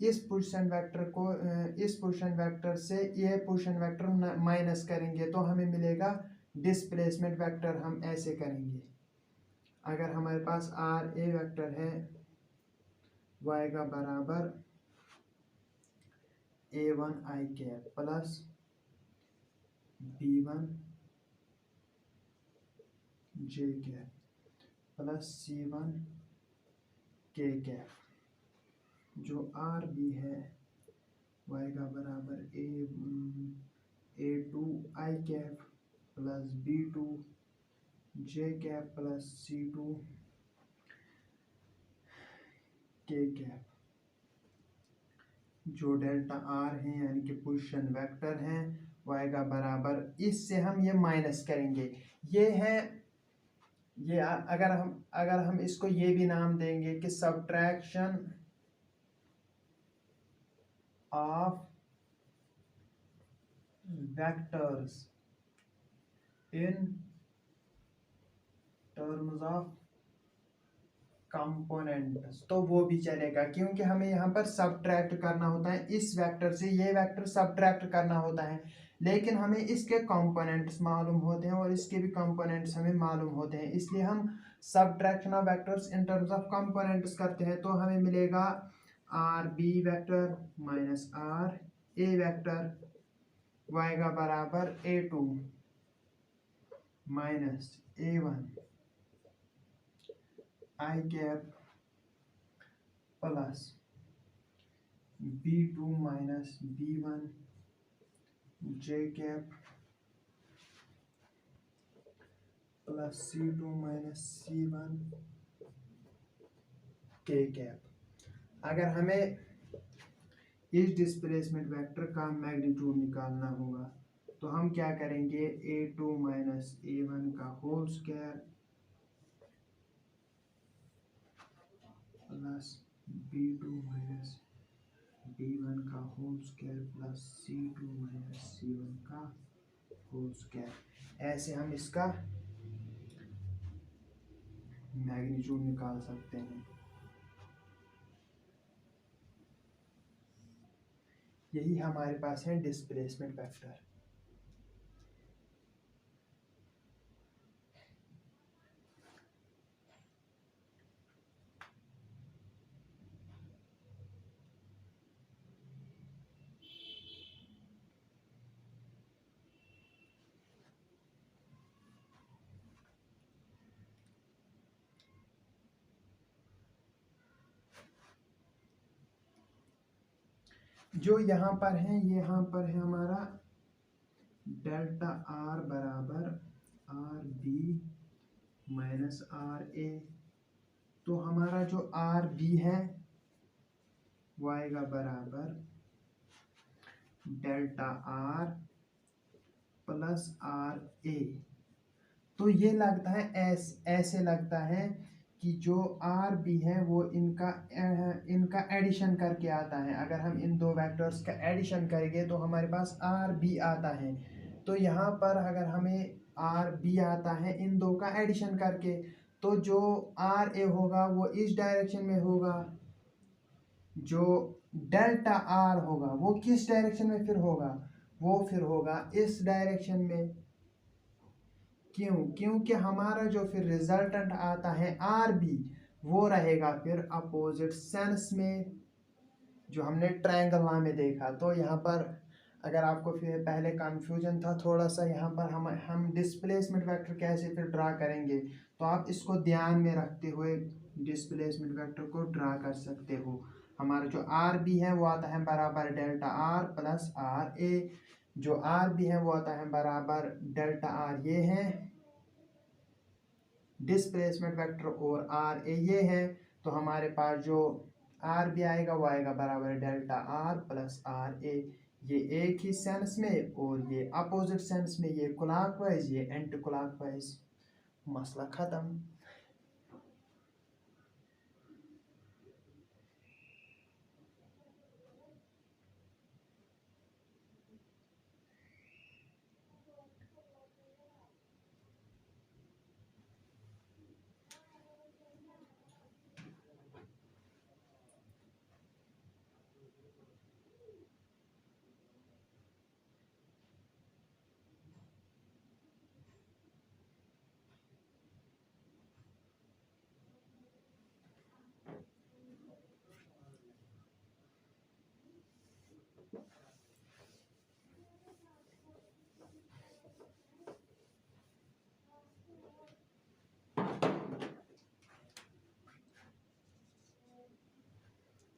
इस पोजीशन वेक्टर से ये पोजीशन वेक्टर माइनस करेंगे तो हमें मिलेगा डिस्प्लेसमेंट वेक्टर। हम ऐसे करेंगे, अगर हमारे पास RA वेक्टर है वो आएगा बराबर A1 I cap plus B1 J cap plus C1 K cap. जो RB है वो आएगा बराबर A2 I cap plus B2 J cap plus C2 K cap. जो डेल्टा R है यानी कि पोजीशन वेक्टर है वो आएगा बराबर, इससे हम ये माइनस करेंगे, ये है ये अगर हम इसको ये भी नाम देंगे कि subtraction of vectors in terms of components, तो वो भी चलेगा क्योंकि हमें यहाँ पर सब्ट्रैक्ट करना होता है, इस वेक्टर से ये वेक्टर सब्ट्रैक्ट करना होता है, लेकिन हमें इसके कंपोनेंट्स मालूम होते हैं और इसके भी कंपोनेंट्स हमें मालूम होते हैं, इसलिए हम subtraction of vectors in terms of components करते हैं। तो हमें मिलेगा RB vector minus RA vector आएगा बराबर A2 minus A1 I cap plus B2 minus B1 J cap plus C2 minus C1 K cap. अगर हमें इस डिस्प्लेसमेंट वेक्टर का मैग्नीट्यूड निकालना होगा तो हम क्या करेंगे, A2 माइनस A1 का whole square plus B2 minus B1 का whole square plus C2 minus C1 का होल स्क्वायर। ऐसे हम इसका मैग्नीट्यूड निकाल सकते हैं। यही हमारे पास है डिस्प्लेसमेंट वेक्टर। जो यहाँ पर है, यहाँ पर है हमारा डेल्टा R बराबर RB माइनस RA। तो हमारा जो RB है वो आएगा बराबर डेल्टा R प्लस RA। तो ये लगता है ऐसे लगता है कि जो RB है वो इनका एडिशन करके आता है। अगर हम इन दो वेक्टर्स का एडिशन करेंगे तो हमारे पास RB आता है। तो यहाँ पर अगर हमें RB आता है इन दो का एडिशन करके, तो जो RA होगा वो इस डायरेक्शन में होगा, जो डेल्टा R होगा वो किस डायरेक्शन में फिर होगा, वो फिर होगा इस डायरेक्शन में। क्योंकि हमारा जो फिर रिजल्टेंट आता है RB वो रहेगा फिर अपोजिट सेंस में, जो हमने ट्रायंगल लॉ में देखा। तो यहाँ पर अगर आपको फिर पहले कंफ्यूजन था थोड़ा सा, यहाँ पर हम डिस्प्लेसमेंट वेक्टर कैसे फिर ड्रा करेंगे, तो आप इसको ध्यान में रखते हुए डिस्प्लेसमेंट वेक्टर को ड्रा कर सकते हो। हमारा जो आर बी है वो आता है बराबर delta R plus R A. जो आर बी है वो आता है बराबर डेल्टा आर ये है डिस्प्लेसमेंट वेक्टर और आर ए ये है। तो हमारे पास जो आर बी आएगा वो आएगा बराबर delta R plus R A. ये एक ही सेंस में और ये अपोजिट सेंस में, ये क्लॉकवाइज ये एंटी क्लॉकवाइज। मसला खत्म।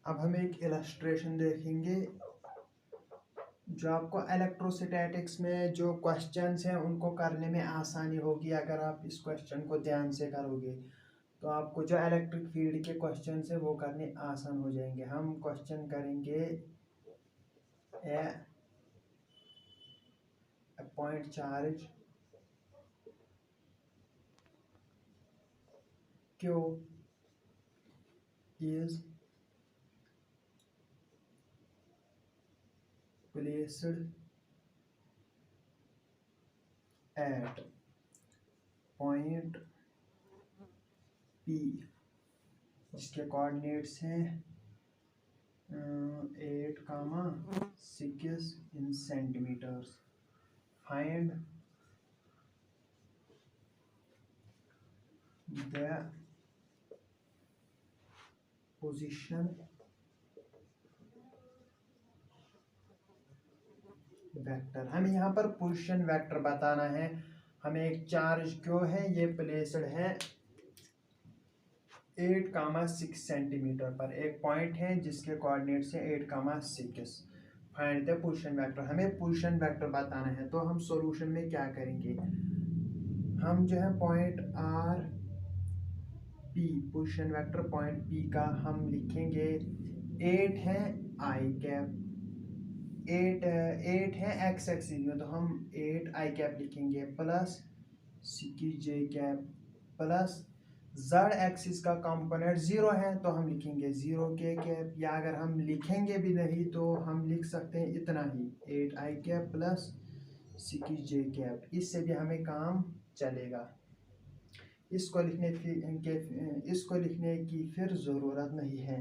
अब हम एक इलस्ट्रेशन देखेंगे जो आपको इलेक्ट्रोस्टैटिक्स में जो क्वेश्चंस हैं उनको करने में आसानी होगी अगर आप इस क्वेश्चन को ध्यान से करोगे। तो आपको जो इलेक्ट्रिक फील्ड के क्वेश्चंस हैं वो करने आसान हो जाएंगे। हम क्वेश्चन करेंगे a point charge Q is placed at point P जिसके कोऑर्डिनेट्स हैं 8,6 in centimeters. Find the position vector. हमें यहाँ पर पोजीशन वेक्टर बताना है। हमें एक चार्ज क्यों है, ये प्लेस्ड है 8,6 सेंटीमीटर पर। एक पॉइंट है जिसके कोऑर्डिनेट्स है 8,6। Find the position vector. हमें पोजीशन वेक्टर बताना है। तो हम सॉल्यूशन में क्या करेंगे, हम जो है point R P, position vector point P का हम लिखेंगे 8 है आई कैप, 8 है एक्स एक्सिस में, तो हम 8 आई कैप लिखेंगे plus 6 j cap plus Z axis का कंपोनेंट 0 है तो हम लिखेंगे 0 के कैप, या अगर हम लिखेंगे भी नहीं तो हम लिख सकते हैं इतना ही 8 i cap plus 6 j cap. इससे भी हमें काम चलेगा। इसको लिखने की फिर ज़रूरत नहीं है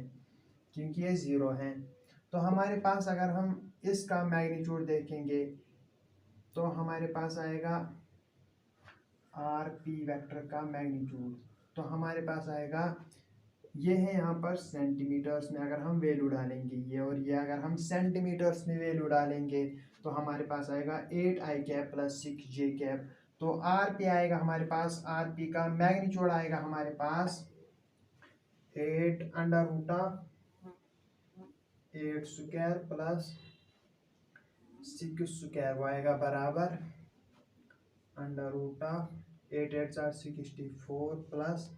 क्योंकि ये 0 है। तो हमारे पास अगर हम इसका मैग्नीट्यूड देखेंगे तो हमारे पास आएगा आर पी वेक्टर का मैग्नीट्यूड। तो हमारे पास आएगा, ये है यहाँ पर सेंटीमीटर्स में अगर हम वैल्यू डालेंगे ये, और ये अगर हम सेंटीमीटर्स में वैल्यू डालेंगे तो हमारे पास आएगा 8 i cap plus 6 j cap. तो आर पी आएगा हमारे पास, आर पी का मैग्नीट्यूड आएगा हमारे पास 8 under root of 8 square plus 6 square, वो आएगा बराबर अंडर रूट ऑफ 8 8 आर 64 प्लस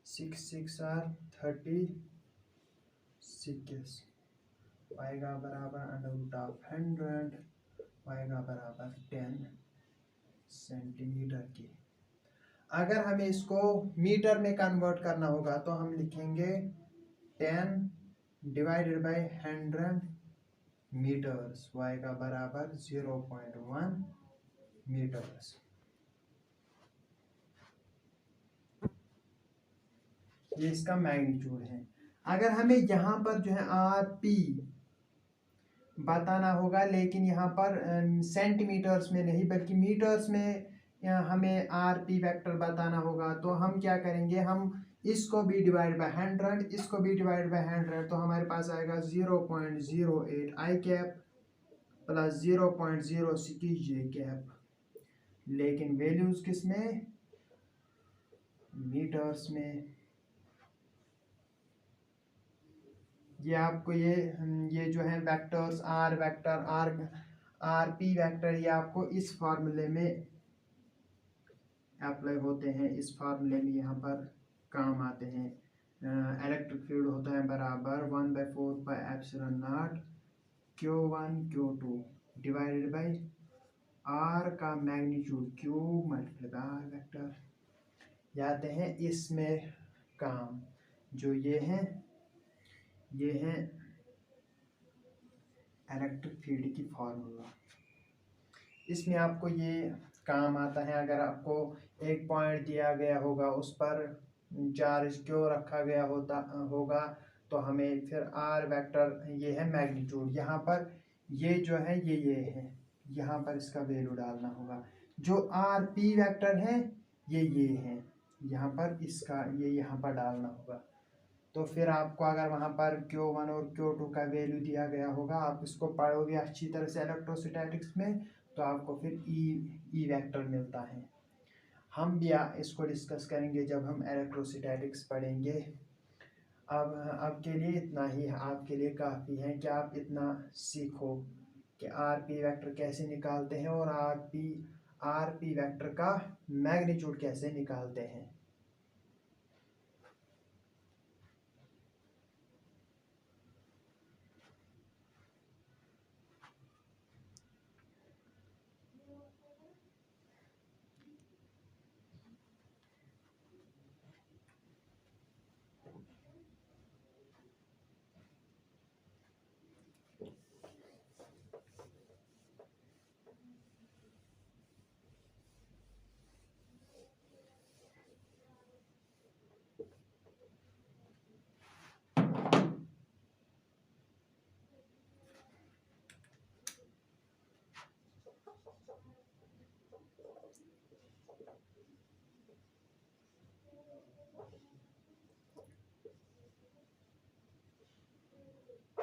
6 6 आर 36 आएगा बराबर अंडर रूट ऑफ 100, आएगा बराबर 10 सेंटीमीटर की। अगर हमें इसको मीटर में कन्वर्ट करना होगा तो हम लिखेंगे 10 डिवाइडेड बाय 100 मीटर्स, आएगा बराबर 0.1 मीटर्स। ये इसका मैग्नीट्यूड है। अगर हमें यहाँ पर जो है आर पी बताना होगा, लेकिन यहाँ पर सेंटीमीटर्स में नहीं बल्कि मीटर्स में हमें आर पी वेक्टर बताना होगा, तो हम क्या करेंगे, हम इसको भी डिवाइड बाय 100, इसको भी डिवाइड बाय 100, तो हमारे पास आएगा 0.08 i cap plus 0.06 j cap. लेकिन वैल्यूज किस में, मीटर्स में। ये आपको ये जो है vectors r vector r p vector, ये आपको इस फार्मूले में अप्लाई होते हैं, इस फार्मूले में यहाँ पर काम आते हैं। इलेक्ट्रिक फील्ड होता है बराबर 1/4 Q1 Q2 divided by r का magnitude Q multiply by r vector. याद हैं इसमें काम जो ये है इलेक्ट्रिक फील्ड की फार्मूला। इसमें आपको ये काम आता है अगर आपको एक पॉइंट दिया गया होगा, उस पर चार्ज क्यों रखा गया होगा, तो हमें फिर आर वेक्टर, ये है मैग्नीट्यूड, यहाँ पर ये जो है ये है, यहाँ पर इसका वैल्यू डालना होगा। जो आर पी वेक्टर है ये है, यहाँ पर इसका ये यहाँ पर डालना होगा। तो फिर आपको अगर वहाँ पर Q1 और Q2 का वैल्यू दिया गया होगा, आप इसको पढ़ोगे अच्छी तरह से इलेक्ट्रोस्टैटिक्स में, तो आपको फिर ई वेक्टर मिलता है। हम भी इसको डिस्कस करेंगे जब हम इलेक्ट्रोस्टैटिक्स पढ़ेंगे। अब के लिए इतना ही आपके लिए काफ़ी है कि आप इतना सीखो कि आर पी वेक्टर कैसे निकालते हैं और आर पी वेक्टर का मैग्नीट्यूड कैसे निकालते हैं।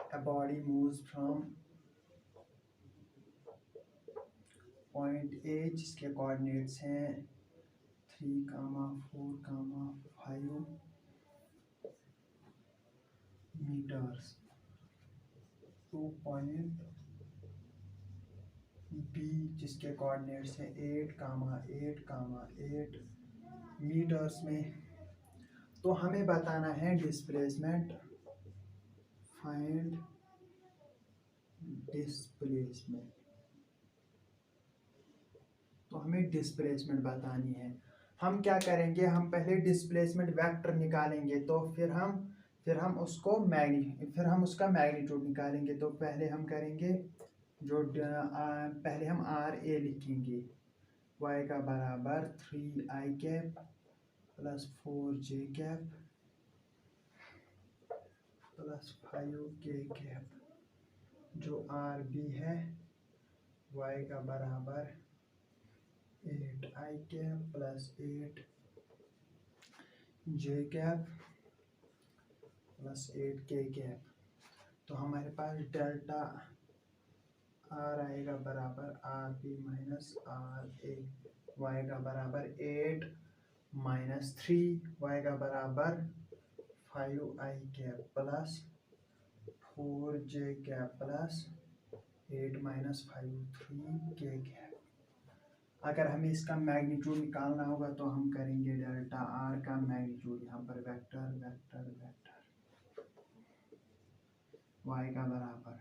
A body moves from point A जिसके कोऑर्डिनेट्स हैं 3, 4, 5 मीटर्स टू पॉइंट बी जिसके कोऑर्डिनेट्स हैं 8, 8 मीटर्स में। तो हमें बताना है डिस्प्लेसमेंट, फाइंड डिस्प्लेसमेंट। तो हमें डिस्प्लेसमेंट बतानी है। हम क्या करेंगे, हम पहले डिस्प्लेसमेंट वेक्टर निकालेंगे, तो फिर हम उसका मैग्नीट्यूड निकालेंगे। तो पहले हम करेंगे पहले हम आर ए लिखेंगे, y का बराबर 3i cap plus 4j cap plus 5k cap. जो आर बी है y का बराबर 8i cap plus 8j cap plus 8k cap. तो हमारे पास डेल्टा आर आएगा बराबर r b minus r a, y का बराबर 8 माइनस 3, वाई का बराबर 5i cap plus 4j cap plus 8 minus 5 3k cap. अगर हमें इसका मैग्नीट्यूड निकालना होगा तो हम करेंगे डेल्टा आर का मैग्नीट्यूड, यहाँ पर वेक्टर वेक्टर वेक्टर y का बराबर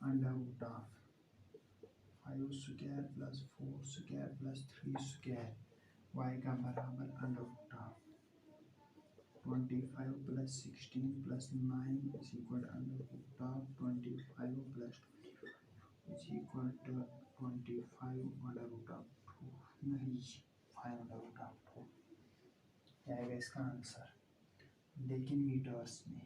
under root of 5 square plus 4 square plus 3 square, y का बराबर under root of 25 plus 16 plus 9 is equal under root of 25 plus 25 is equal to 25 under root of 2, नहीं 5 under root of 2 आएगा इसका answer, लेकिन metres में।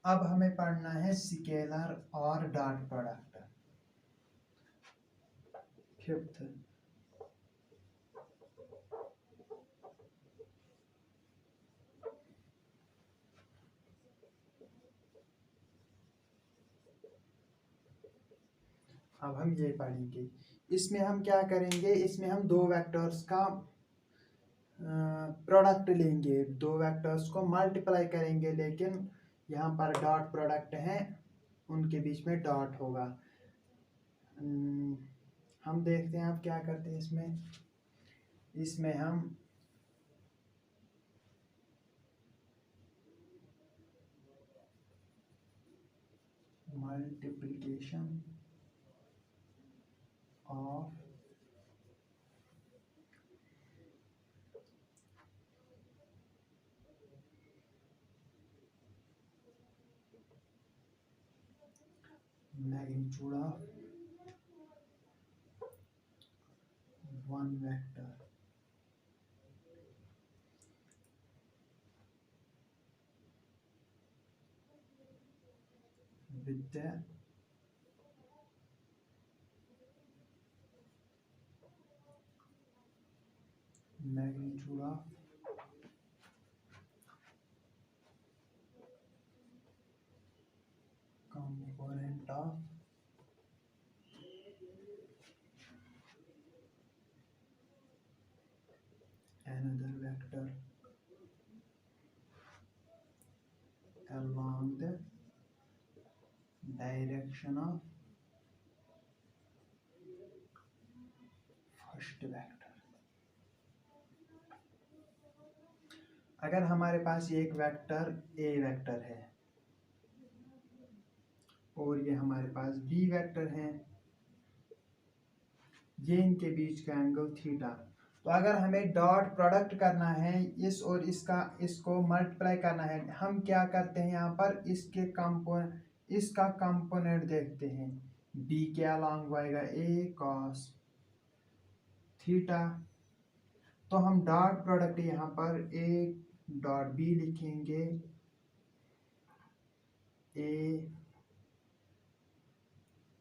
अब हमें पढ़ना है स्केलर और डॉट प्रोडक्ट। फिफ्थ, अब हम ये पढ़ेंगे। इसमें हम क्या करेंगे, इसमें हम दो वेक्टर्स का प्रोडक्ट लेंगे, दो वेक्टर्स को मल्टीप्लाई करेंगे, लेकिन यहाँ पर डॉट प्रोडक्ट है, उनके बीच में डॉट होगा। हम देखते हैं आप क्या करते हैं इसमें। इसमें हम multiplication of magnitude of one vector with the magnitude of component of another vector along the direction of first vector। अगर हमारे पास ये एक वेक्टर ए वेक्टर है और ये हमारे पास बी वेक्टर है, ये इनके बीच का एंगल थीटा, तो अगर हमें डॉट प्रोडक्ट करना है इस और इसका, इसको मल्टीप्लाई करना है, हम क्या करते हैं यहाँ पर इसका कंपोनेंट देखते हैं। बी के अलॉन्ग आएगा ए कॉस थीटा, तो हम डॉट प्रोडक्ट यहाँ पर ए डॉट बी लिखेंगे, a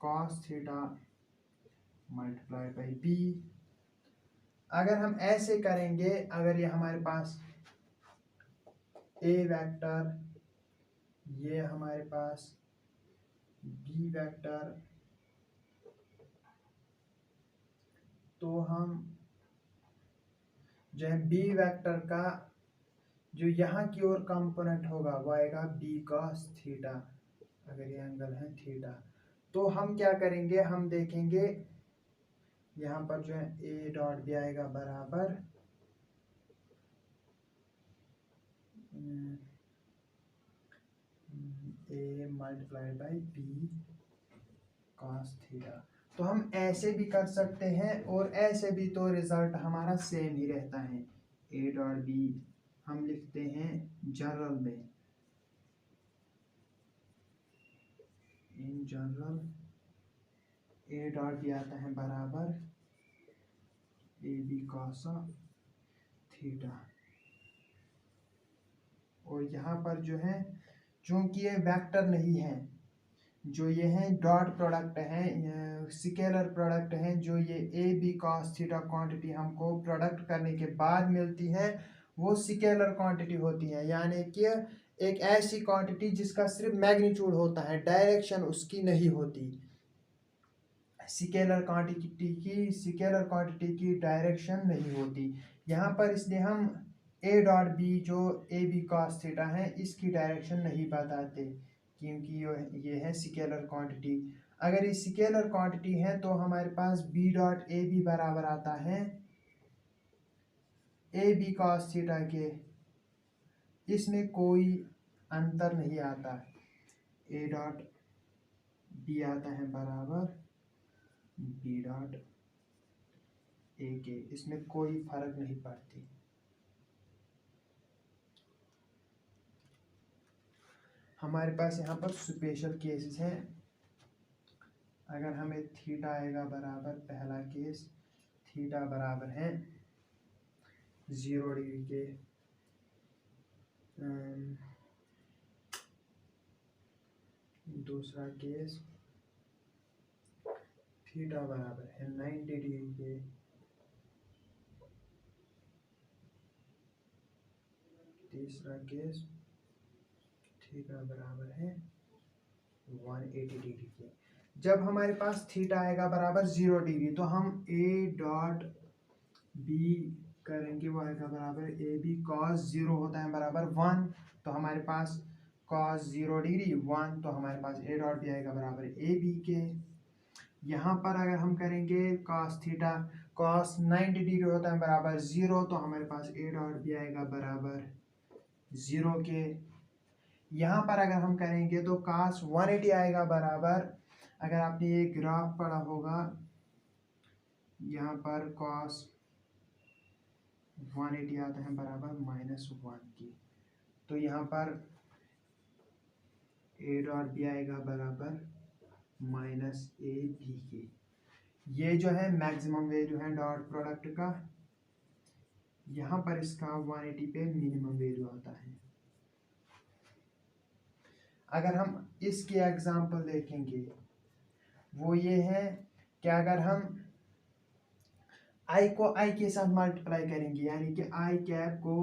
cos theta multiply by b. अगर हम ऐसे करेंगे, अगर ये हमारे पास ए वेक्टर, ये हमारे पास बी वेक्टर, तो हम जो है बी वेक्टर का जो यहाँ की ओर कंपोनेंट होगा वो आएगा बी कॉस थीटा, अगर ये एंगल है थीटा, तो हम क्या करेंगे, हम देखेंगे यहाँ पर जो है ए डॉट बी आएगा बराबर a multiplied by b cos theta. तो हम ऐसे भी कर सकते हैं और ऐसे भी, तो रिजल्ट हमारा सेम ही रहता है। ए डॉट बी हम लिखते हैं जनरल में, in general a dot b आता है बराबर ए बी कॉस थीटा। और यहाँ पर जो है, चूंकि ये वेक्टर नहीं है, जो ये है डॉट प्रोडक्ट है, स्केलर प्रोडक्ट है, जो ये a b cos theta quantity हमको प्रोडक्ट करने के बाद मिलती है, वो स्केलर क्वांटिटी होती है, यानी कि एक ऐसी क्वांटिटी जिसका सिर्फ मैग्नीट्यूड होता है, डायरेक्शन उसकी नहीं होती। स्केलर क्वांटिटी की डायरेक्शन नहीं होती यहाँ पर, इसलिए हम ए डॉट बी जो ए बी कॉस थीटा है इसकी डायरेक्शन नहीं बताते, क्योंकि ये है स्केलर क्वांटिटी। अगर ये स्केलर क्वांटिटी है तो हमारे पास बी डॉट ए बी बराबर आता है ए बी कॉस थीटा के, इसमें कोई अंतर नहीं आता। ए डॉट बी आता है बराबर बी डॉट ए के, इसमें कोई फर्क नहीं पड़ती। हमारे पास यहाँ पर स्पेशल केसेस हैं। अगर हमें थीटा आएगा बराबर, पहला केस थीटा बराबर है 0 डिग्री के दूसरा केस थीटा बराबर है 90 डिग्री के। तीसरा केस थीटा बराबर है 180 डिग्री के। जब हमारे पास थीटा आएगा बराबर 0 डिग्री तो हम ए डॉट बी करेंगे, वो आएगा बराबर ए बी कॉस 0 होता है बराबर 1, तो हमारे पास कॉस 0 डिग्री 1, तो हमारे पास ए डॉट बी आएगा बराबर ए बी के। यहाँ पर अगर हम करेंगे कॉस थीटा कॉस 90 डिग्री होता है बराबर 0, तो हमारे पास ए डॉट बी आएगा बराबर 0 के। यहाँ पर अगर हम करेंगे तो cos 180 आएगा बराबर, अगर आपने ये ग्राफ पढ़ा होगा, यहाँ पर cos 180 आता है बराबर -1 की, तो यहाँ पर ए डॉट बी आएगा बराबर -AB की। ये जो है मैक्सिमम वैल्यू है डॉट प्रोडक्ट का, यहाँ पर इसका 180 पे मिनिमम वैल्यू आता है। अगर हम इसकी एग्जांपल देखेंगे वो ये है कि अगर हम i को i के साथ मल्टीप्लाई करेंगे, यानी कि i कैप को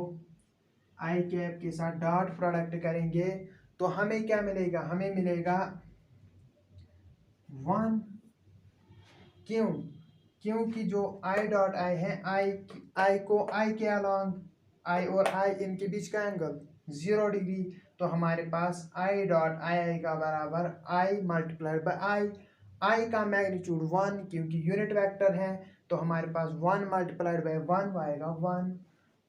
i कैप के साथ डॉट प्रोडक्ट करेंगे, तो हमें क्या मिलेगा, हमें मिलेगा 1। क्यों? क्योंकि जो i डॉट i है, i को i के अलॉन्ग, i और i इनके बीच का एंगल 0 डिग्री, तो हमारे पास i डॉट i आएगा बराबर i मल्टीप्लाइड बाय i का मैग्नीट्यूड 1, क्योंकि यूनिट वेक्टर है, तो हमारे पास 1 मल्टीप्लाइड बाय 1 आएगा 1,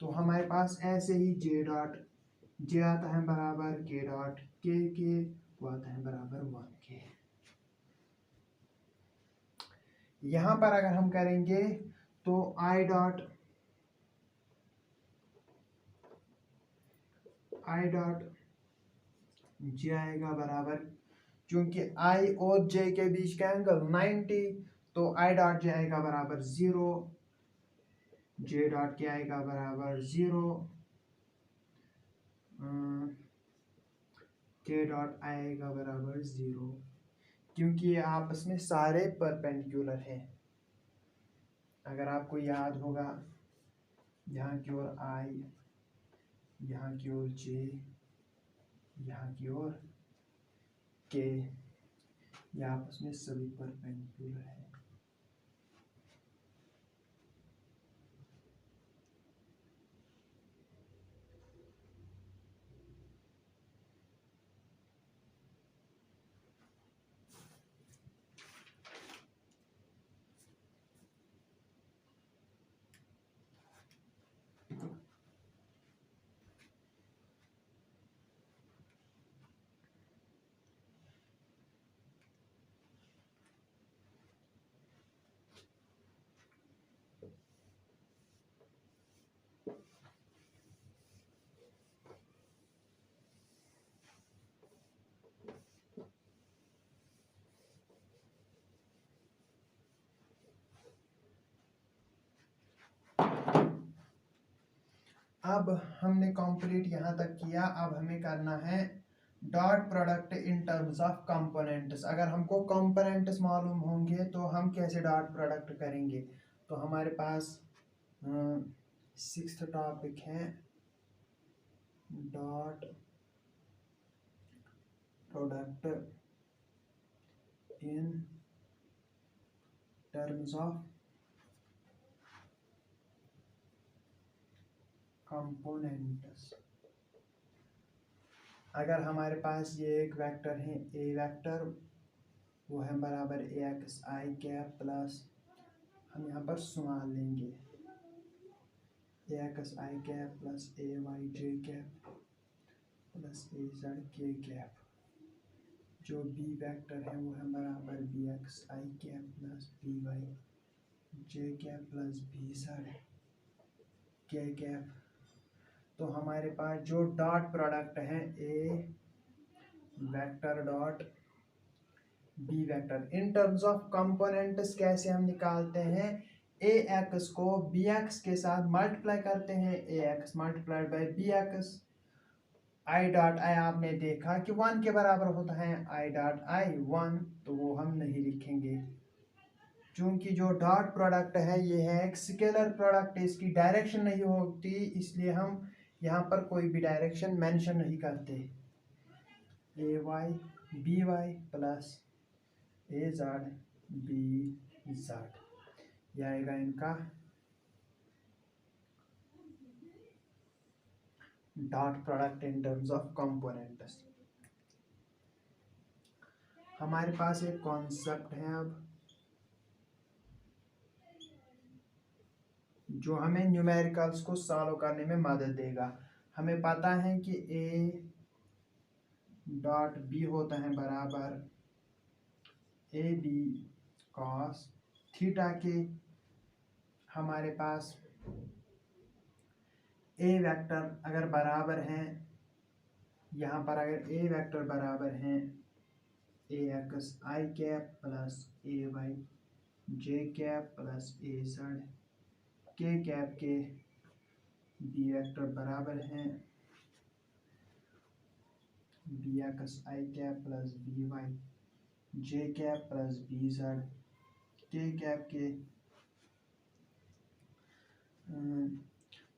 तो हमारे पास ऐसे ही j आता है बराबर k डॉट के, वो आता है बराबर 1 के। यहाँ पर अगर हम करेंगे तो i डॉट j आएगा बराबर, क्योंकि i और j के बीच का एंगल 90, तो i डॉट j आएगा बराबर 0, j डॉट के आएगा बराबर 0, k डॉट आएगा बराबर 0, क्योंकि ये आपस में सारे परपेंडिकुलर हैं। अगर आपको याद होगा, यहाँ की ओर i, यहाँ की ओर j, यहाँ की ओर k, ये आपस में सभी परपेंडिकुलर है। अब हमने कंप्लीट यहाँ तक किया, अब हमें करना है dot product in terms of components. अगर हमको कंपोनेंट्स मालूम होंगे तो हम कैसे डॉट प्रोडक्ट करेंगे, तो हमारे पास 6th टॉपिक है dot product in terms of components. अगर हमारे पास ये एक वेक्टर है ए वेक्टर, वो है बराबर ए एक्स आई कैप प्लस, हम यहाँ पर स्मॉल लेंगे, A X I cap plus A Y J cap plus A Z K cap. जो बी वेक्टर है वो है बराबर B X I cap plus B Y J cap plus B Z K cap. तो हमारे पास जो डॉट प्रोडक्ट है A vector dot B vector in terms of components कैसे हम निकालते हैं, ए एक्स को बी एक्स के साथ मल्टीप्लाई करते हैं, ए X multiplied by B X, I dot I आपने देखा कि 1 के बराबर होता है, आई डॉट आई 1, तो वो हम नहीं लिखेंगे। चूंकि जो डॉट प्रोडक्ट है ये है एक स्केलर प्रोडक्ट, इसकी डायरेक्शन नहीं होती, इसलिए हम यहाँ पर कोई भी डायरेक्शन मेंशन नहीं करते। ए वाई बी वाई प्लस ए जेड बी जेड, यह आएगा इनका dot product in terms of components. हमारे पास एक कॉन्सेप्ट है अब जो हमें न्यूमेरिकल्स को सॉल्व करने में मदद देगा। हमें पता है कि ए डॉट बी होता है बराबर ए बी कॉस थीटा के। हमारे पास ए वेक्टर अगर बराबर हैं, यहाँ पर अगर ए वेक्टर बराबर हैं ए X I cap plus A Y J cap plus A Z K cap के बी वेक्टर बराबर हैं B X I cap plus B Y J cap plus B Z K cap के।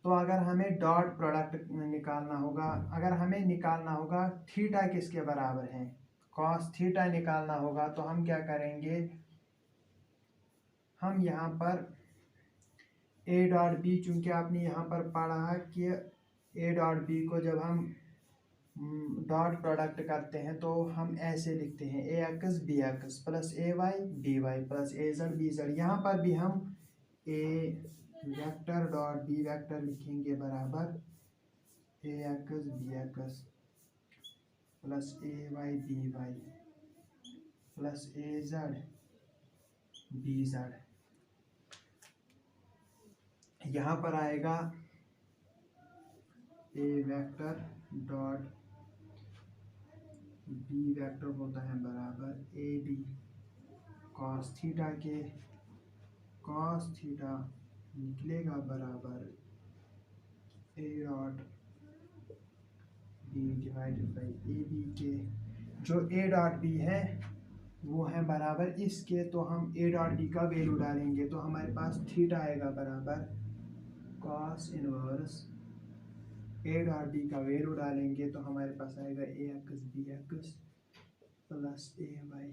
तो अगर हमें डॉट प्रोडक्ट निकालना होगा, अगर हमें निकालना होगा थीटा किसके बराबर है, कॉस थीटा निकालना होगा, तो हम क्या करेंगे, हम यहाँ पर ए डॉट बी, चूंकि आपने यहाँ पर पढ़ा कि ए डॉट बी को जब हम डॉट प्रोडक्ट करते हैं तो हम ऐसे लिखते हैं ए एक्स बी एक्स प्लस ए वाई बी वाई प्लस ए जेड बी जेड। यहाँ पर भी हम a vector dot B vector लिखेंगे बराबर ए एक्स बी एक्स प्लस ए वाई बी वाई प्लस ए जेड बी जेड। यहाँ पर आएगा a vector dot B vector होता है बराबर ए बी कॉस थीटा के, कॉस थीटा निकलेगा बराबर a dot b divided by A B के। जो ए डॉट बी है वो है बराबर इसके, तो हम ए डॉट बी का वैल्यू डालेंगे तो हमारे पास थीटा आएगा बराबर cos inverse A dot B का वैल्यू डालेंगे तो हमारे पास आएगा A x B x plus A Y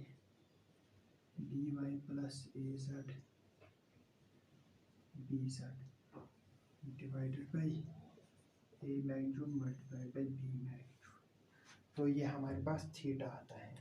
B Y plus A Z B Z divided by A magnitude multiplied by B magnitude. तो ये हमारे पास थीटा आता है।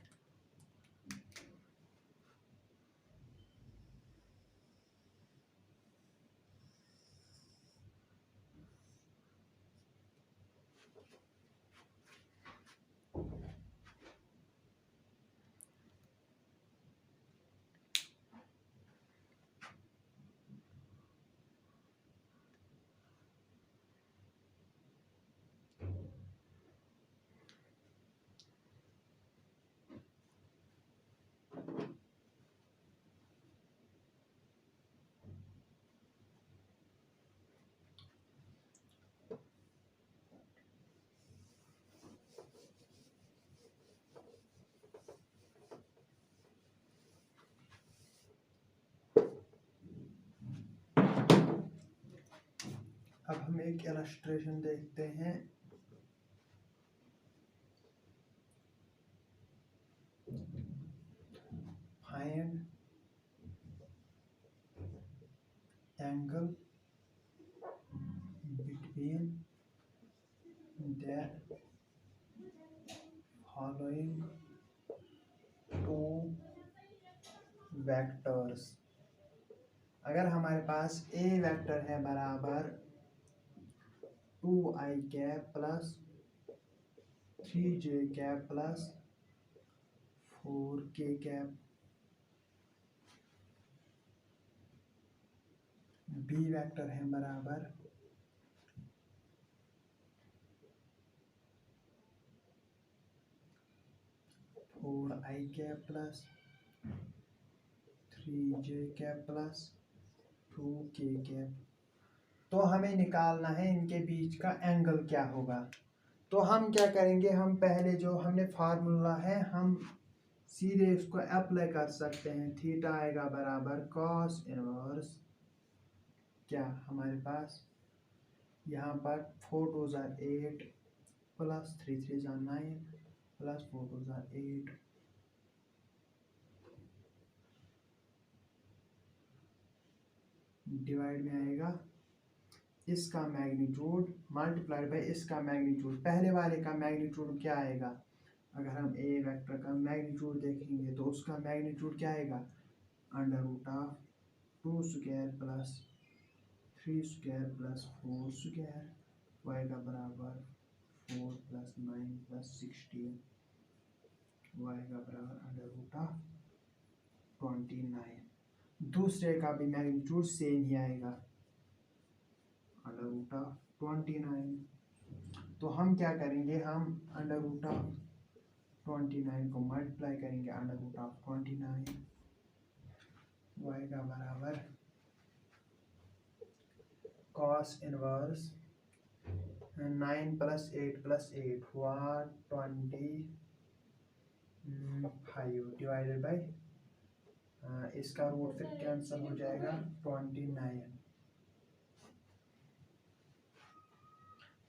अब हम एक इलस्ट्रेशन देखते हैं। Find angle between the following two vectors. अगर हमारे पास ए वेक्टर है बराबर 2i cap plus 3j cap plus 4k cap, b vector है बराबर 4i cap plus 3j cap plus 2k cap. तो हमें निकालना है इनके बीच का एंगल क्या होगा। तो हम क्या करेंगे, हम पहले जो हमने फार्मूला है हम सीधे उसको अप्लाई कर सकते हैं। थीटा आएगा बराबर कॉस इनवर्स, क्या हमारे पास यहाँ पर 4 2 8 प्लस 3 3 9 प्लस 4 2 8 डिवाइड में आएगा इसका मैग्नीट्यूड मल्टीप्लाइड बाय इसका मैग्नीट्यूड। पहले वाले का मैग्नीट्यूड क्या आएगा, अगर हम ए वेक्टर का मैग्नीट्यूड देखेंगे तो उसका मैग्नीट्यूड क्या आएगा, under root of 2 square plus 3 square plus 4 square y का बराबर 4 प्लस 9 प्लस 16 वाई का बराबर अंडर रूट ऑफ 29। दूसरे का भी मैग्नीट्यूड सेम ही आएगा, अंडर रूट ऑफ 29। तो हम क्या करेंगे, हम अंडर रूट ऑफ 29 को मल्टीप्लाई करेंगे अंडर रूट ऑफ 29 वाई का बराबर कॉस इनवर्स 9 प्लस 8 प्लस 8 हुआ 25 डिवाइडेड बाई इसका रूट फिर कैंसिल हो जाएगा 29।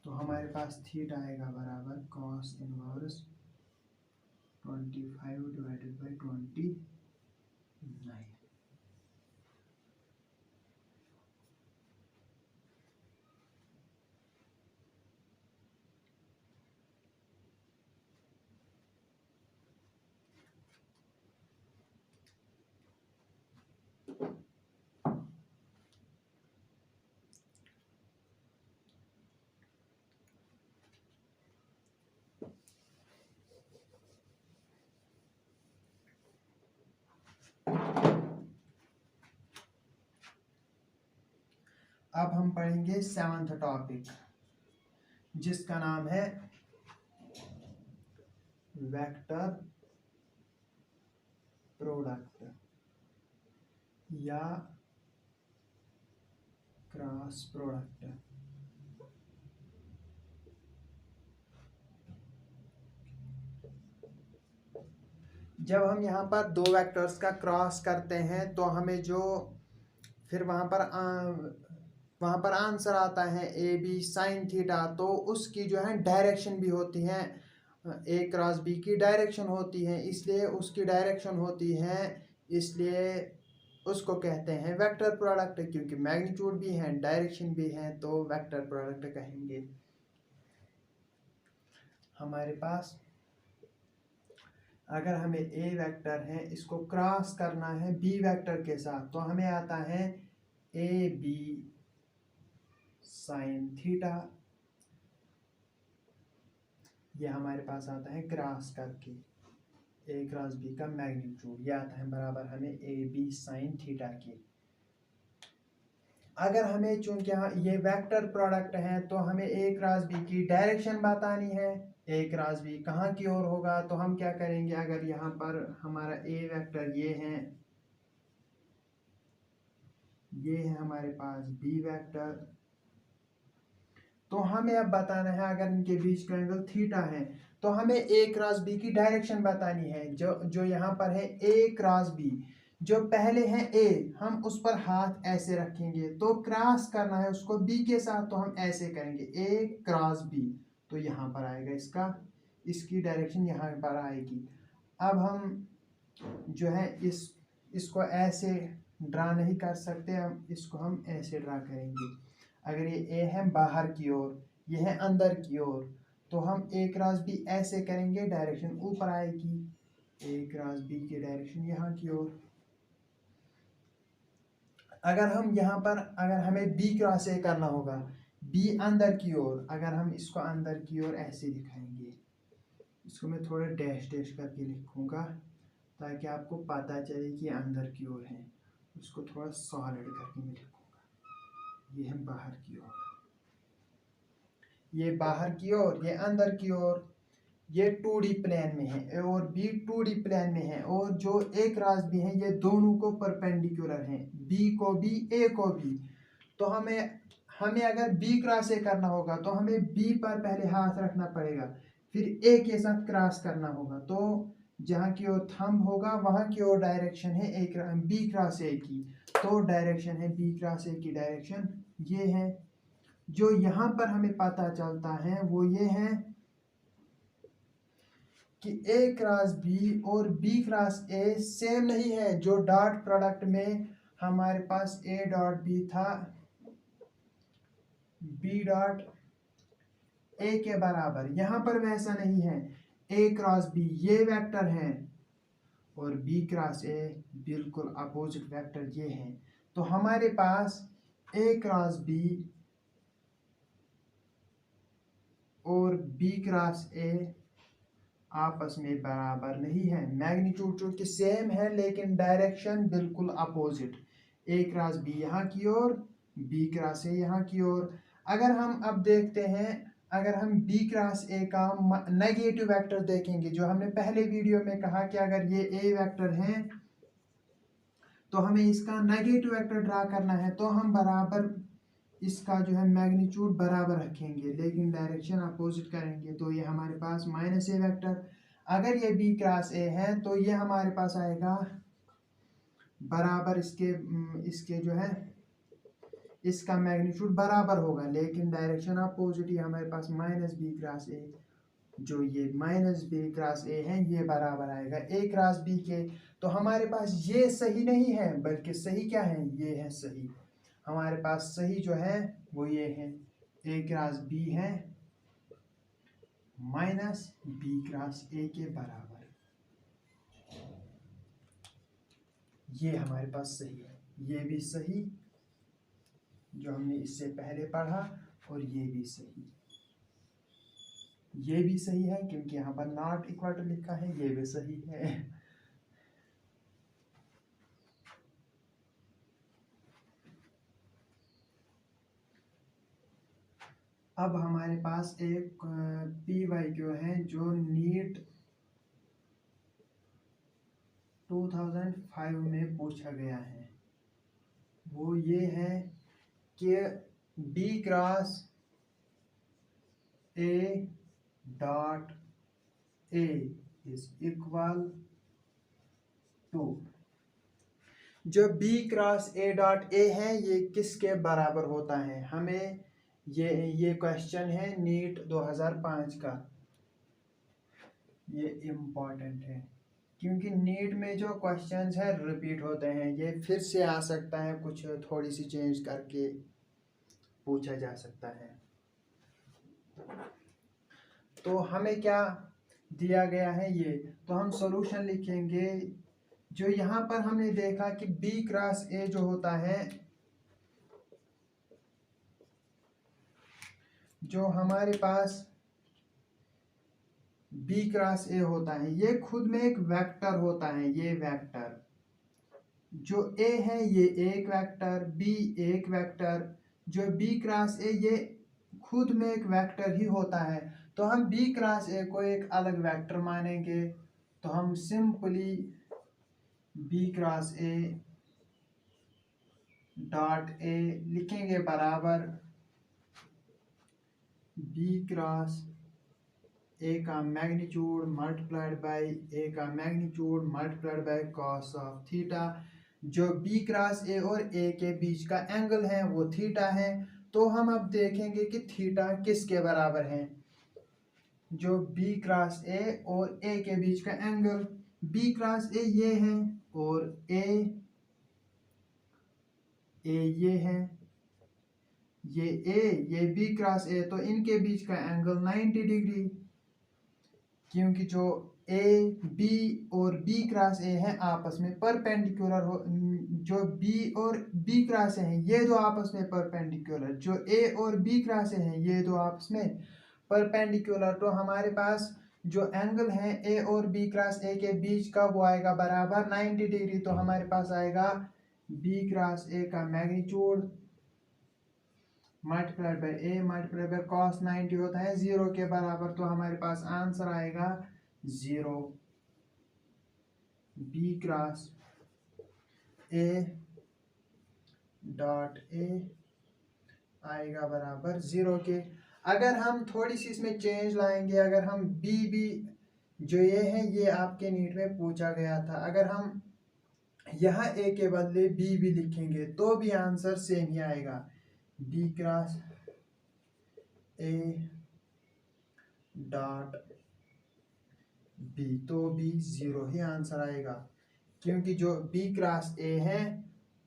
तो हमारे पास थीटा आएगा बराबर कॉस इनवर्स 25 डिवाइडेड बाई 29। अब हम पढ़ेंगे 7th टॉपिक जिसका नाम है वेक्टर प्रोडक्ट या क्रॉस प्रोडक्ट। जब हम यहाँ पर दो वेक्टर्स का क्रॉस करते हैं तो हमें जो फिर वहाँ पर आंसर आता है ए बी साइन थीटा, तो उसकी जो है डायरेक्शन भी होती है, ए क्रॉस बी की डायरेक्शन होती है, इसलिए उसकी डायरेक्शन होती है, इसलिए उसको कहते हैं वेक्टर प्रोडक्ट। क्योंकि मैग्नीट्यूड भी है डायरेक्शन भी है तो वेक्टर प्रोडक्ट कहेंगे। हमारे पास अगर हमें ए वेक्टर है इसको क्रॉस करना है बी वेक्टर के साथ तो हमें आता है ए बी साइन थीटा, ये हमारे पास आता है क्रॉस करके ए क्रॉस बी का मैग्नीट्यूड, ये आता है बराबर हमें ए बी साइन थीटा की। अगर हमें चूंकि यहाँ ये वेक्टर प्रोडक्ट है तो हमें ए क्रॉस बी की डायरेक्शन बतानी है, ए क्रॉस बी कहाँ की ओर होगा, तो हम क्या करेंगे, अगर यहाँ पर हमारा ए वेक्टर ये है हमारे पास बी वेक्टर, तो हमें अब बताना है अगर इनके बीच का एंगल थीटा है तो हमें ए क्रॉस बी की डायरेक्शन बतानी है। जो यहाँ पर है ए क्रॉस बी, जो पहले है ए हम उस पर हाथ ऐसे रखेंगे, तो क्रॉस करना है उसको बी के साथ तो हम ऐसे करेंगे ए क्रॉस बी, तो यहाँ पर आएगा इसकी डायरेक्शन यहाँ पर आएगी। अब हम जो है इसको ऐसे ड्रा नहीं कर सकते, इसको हम ऐसे ड्रा करेंगे। अगर ये ए है बाहर की ओर, ये है अंदर की ओर, तो हम ए क्रॉस बी ऐसे करेंगे, डायरेक्शन ऊपर आएगी, ए क्रॉस बी की डायरेक्शन यहाँ की ओर। अगर हम यहाँ पर अगर हमें बी क्रॉस ए करना होगा, बी अंदर की ओर, अगर हम इसको अंदर की ओर ऐसे दिखाएंगे, इसको मैं थोड़ा डैश डैश करके लिखूंगा ताकि आपको पता चले कि अंदर की ओर है, उसको थोड़ा सॉलिड करके मैं लिखूंगा। ये है बाहर की ओर, ये बाहर की ओर, ये अंदर की ओर, ये 2D प्लेन में है और बी 2D प्लेन में है, और जो ए क्रॉस बी है ये दोनों को परपेंडिकुलर हैं, बी को भी ए को भी। तो हमें अगर बी क्रॉस ए करना होगा तो हमें बी पर पहले हाथ रखना पड़ेगा, फिर ए के साथ क्रॉस करना होगा। तो जहाँ की ओर थंब होगा वहाँ की ओर डायरेक्शन है बी क्रॉस ए की, तो डायरेक्शन है बी क्रॉस ए की डायरेक्शन ये है। जो यहाँ पर हमें पता चलता है वो ये है कि ए क्रॉस बी और बी क्रॉस ए सेम नहीं है। जो डॉट प्रोडक्ट में हमारे पास ए डॉट बी था, बी डॉट ए के बराबर, यहाँ पर वैसा नहीं है। ए क्रॉस बी ये वेक्टर है और बी क्रॉस ए बिल्कुल अपोजिट वेक्टर ये है। तो हमारे पास ए क्रॉस बी और बी क्रॉस ए आपस में बराबर नहीं है। मैग्नीट्यूड चूंकि सेम है लेकिन डायरेक्शन बिल्कुल अपोजिट, ए क्रॉस बी यहाँ की ओर, बी क्रॉस ए यहाँ की ओर। अगर हम अब देखते हैं, अगर हम बी क्रॉस ए का नेगेटिव वेक्टर देखेंगे, जो हमने पहले वीडियो में कहा कि अगर ये ए वेक्टर है तो हमें इसका नेगेटिव वेक्टर ड्रा करना है, तो हम बराबर इसका जो है मैग्नीट्यूड बराबर रखेंगे लेकिन डायरेक्शन अपोजिट करेंगे। तो ये हमारे पास माइनस ए वेक्टर, अगर ये बी क्रॉस ए है तो ये हमारे पास आएगा बराबर इसके जो है इसका मैग्नीट्यूड बराबर होगा लेकिन डायरेक्शन अपोजिट। ये हमारे पास माइनस बी क्रॉस ए, जो ये माइनस बी क्रॉस ए है ये बराबर आएगा ए क्रॉस बी के। तो हमारे पास ये सही नहीं है, बल्कि सही क्या है, ये है सही। हमारे पास सही जो है वो ये है, ए क्रॉस बी है माइनस बी क्रॉस ए के बराबर, ये हमारे पास सही है। ये भी सही जो हमने इससे पहले पढ़ा, और ये भी सही, ये भी सही है क्योंकि यहाँ पर नॉट इक्वल टू लिखा है, ये भी सही है। अब हमारे पास एक पी वाई क्यू है जो नीट 2005 में पूछा गया है। वो ये है कि B cross A dot A is equal to, जो B cross A dot A है ये किसके बराबर होता है। हमें ये क्वेश्चन है नीट 2005 का, ये इम्पोर्टेंट है क्योंकि नीट में जो क्वेश्चंस है रिपीट होते हैं, ये फिर से आ सकता है, कुछ थोड़ी सी चेंज करके पूछा जा सकता है। तो हमें क्या दिया गया है ये, तो हम सॉल्यूशन लिखेंगे। जो यहाँ पर हमने देखा कि बी क्रॉस ए जो होता है, जो हमारे पास बी क्रॉस ए होता है ये खुद में एक वेक्टर होता है। ये वेक्टर जो ए है ये एक वेक्टर, बी एक वेक्टर, जो बी क्रॉस ए ये खुद में एक वेक्टर ही होता है। तो हम बी क्रॉस ए को एक अलग वेक्टर मानेंगे, तो हम simply b cross A dot a लिखेंगे बराबर बी क्रॉस ए का मैग्नीट्यूड मल्टीप्लाइड बाई ए का magnitude multiplied by cos of theta. जो बी क्रॉस ए और ए के बीच का एंगल है वो थीटा है। तो हम अब देखेंगे कि थीटा किसके बराबर है। जो बी क्रॉस ए और ए के बीच का एंगल, बी क्रॉस ए ये है और ए ये है, ये बी क्रॉस ए, तो इनके बीच का एंगल 90 डिग्री, क्योंकि जो ए बी और बी क्रॉस ए है आपस में परपेंडिकुलर हो। जो बी और बी क्रॉस ए हैं ये दो आपस में परपेंडिकुलर, जो ए और बी क्रॉस ए हैं ये दो आपस में परपेंडिकुलर। तो हमारे पास जो एंगल है ए और बी क्रॉस ए के बीच का वो आएगा बराबर 90 डिग्री। तो हमारे पास आएगा बी क्रॉस ए का magnitude multiplied by A multiplied by cos 90 होता है 0 के बराबर। तो हमारे पास आंसर आएगा 0। B cross A dot a आएगा बराबर 0 के। अगर हम थोड़ी सी इसमें चेंज लाएंगे, अगर हम बी जो ये है ये आपके नीट में पूछा गया था, अगर हम यहाँ ए के बदले बी भी लिखेंगे तो भी आंसर सेम ही आएगा, बी क्रॉस ए डॉट बी, तो भी 0 ही आंसर आएगा, क्योंकि जो बी क्रॉस ए है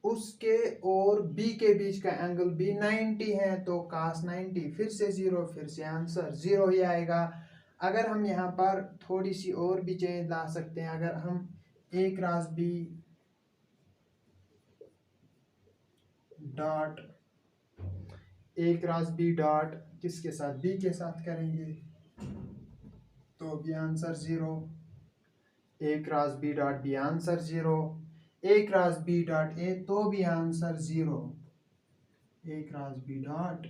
उसके और बी के बीच का एंगल भी 90 है, तो cos 90 फिर से 0, फिर से आंसर 0 ही आएगा। अगर हम यहाँ पर थोड़ी सी और भी चेंज ला सकते हैं, अगर हम A cross B dot A cross B dot किसके साथ, बी के साथ करेंगे तो भी answer 0, A cross B dot B answer 0, A cross B dot A तो भी answer 0, A cross B dot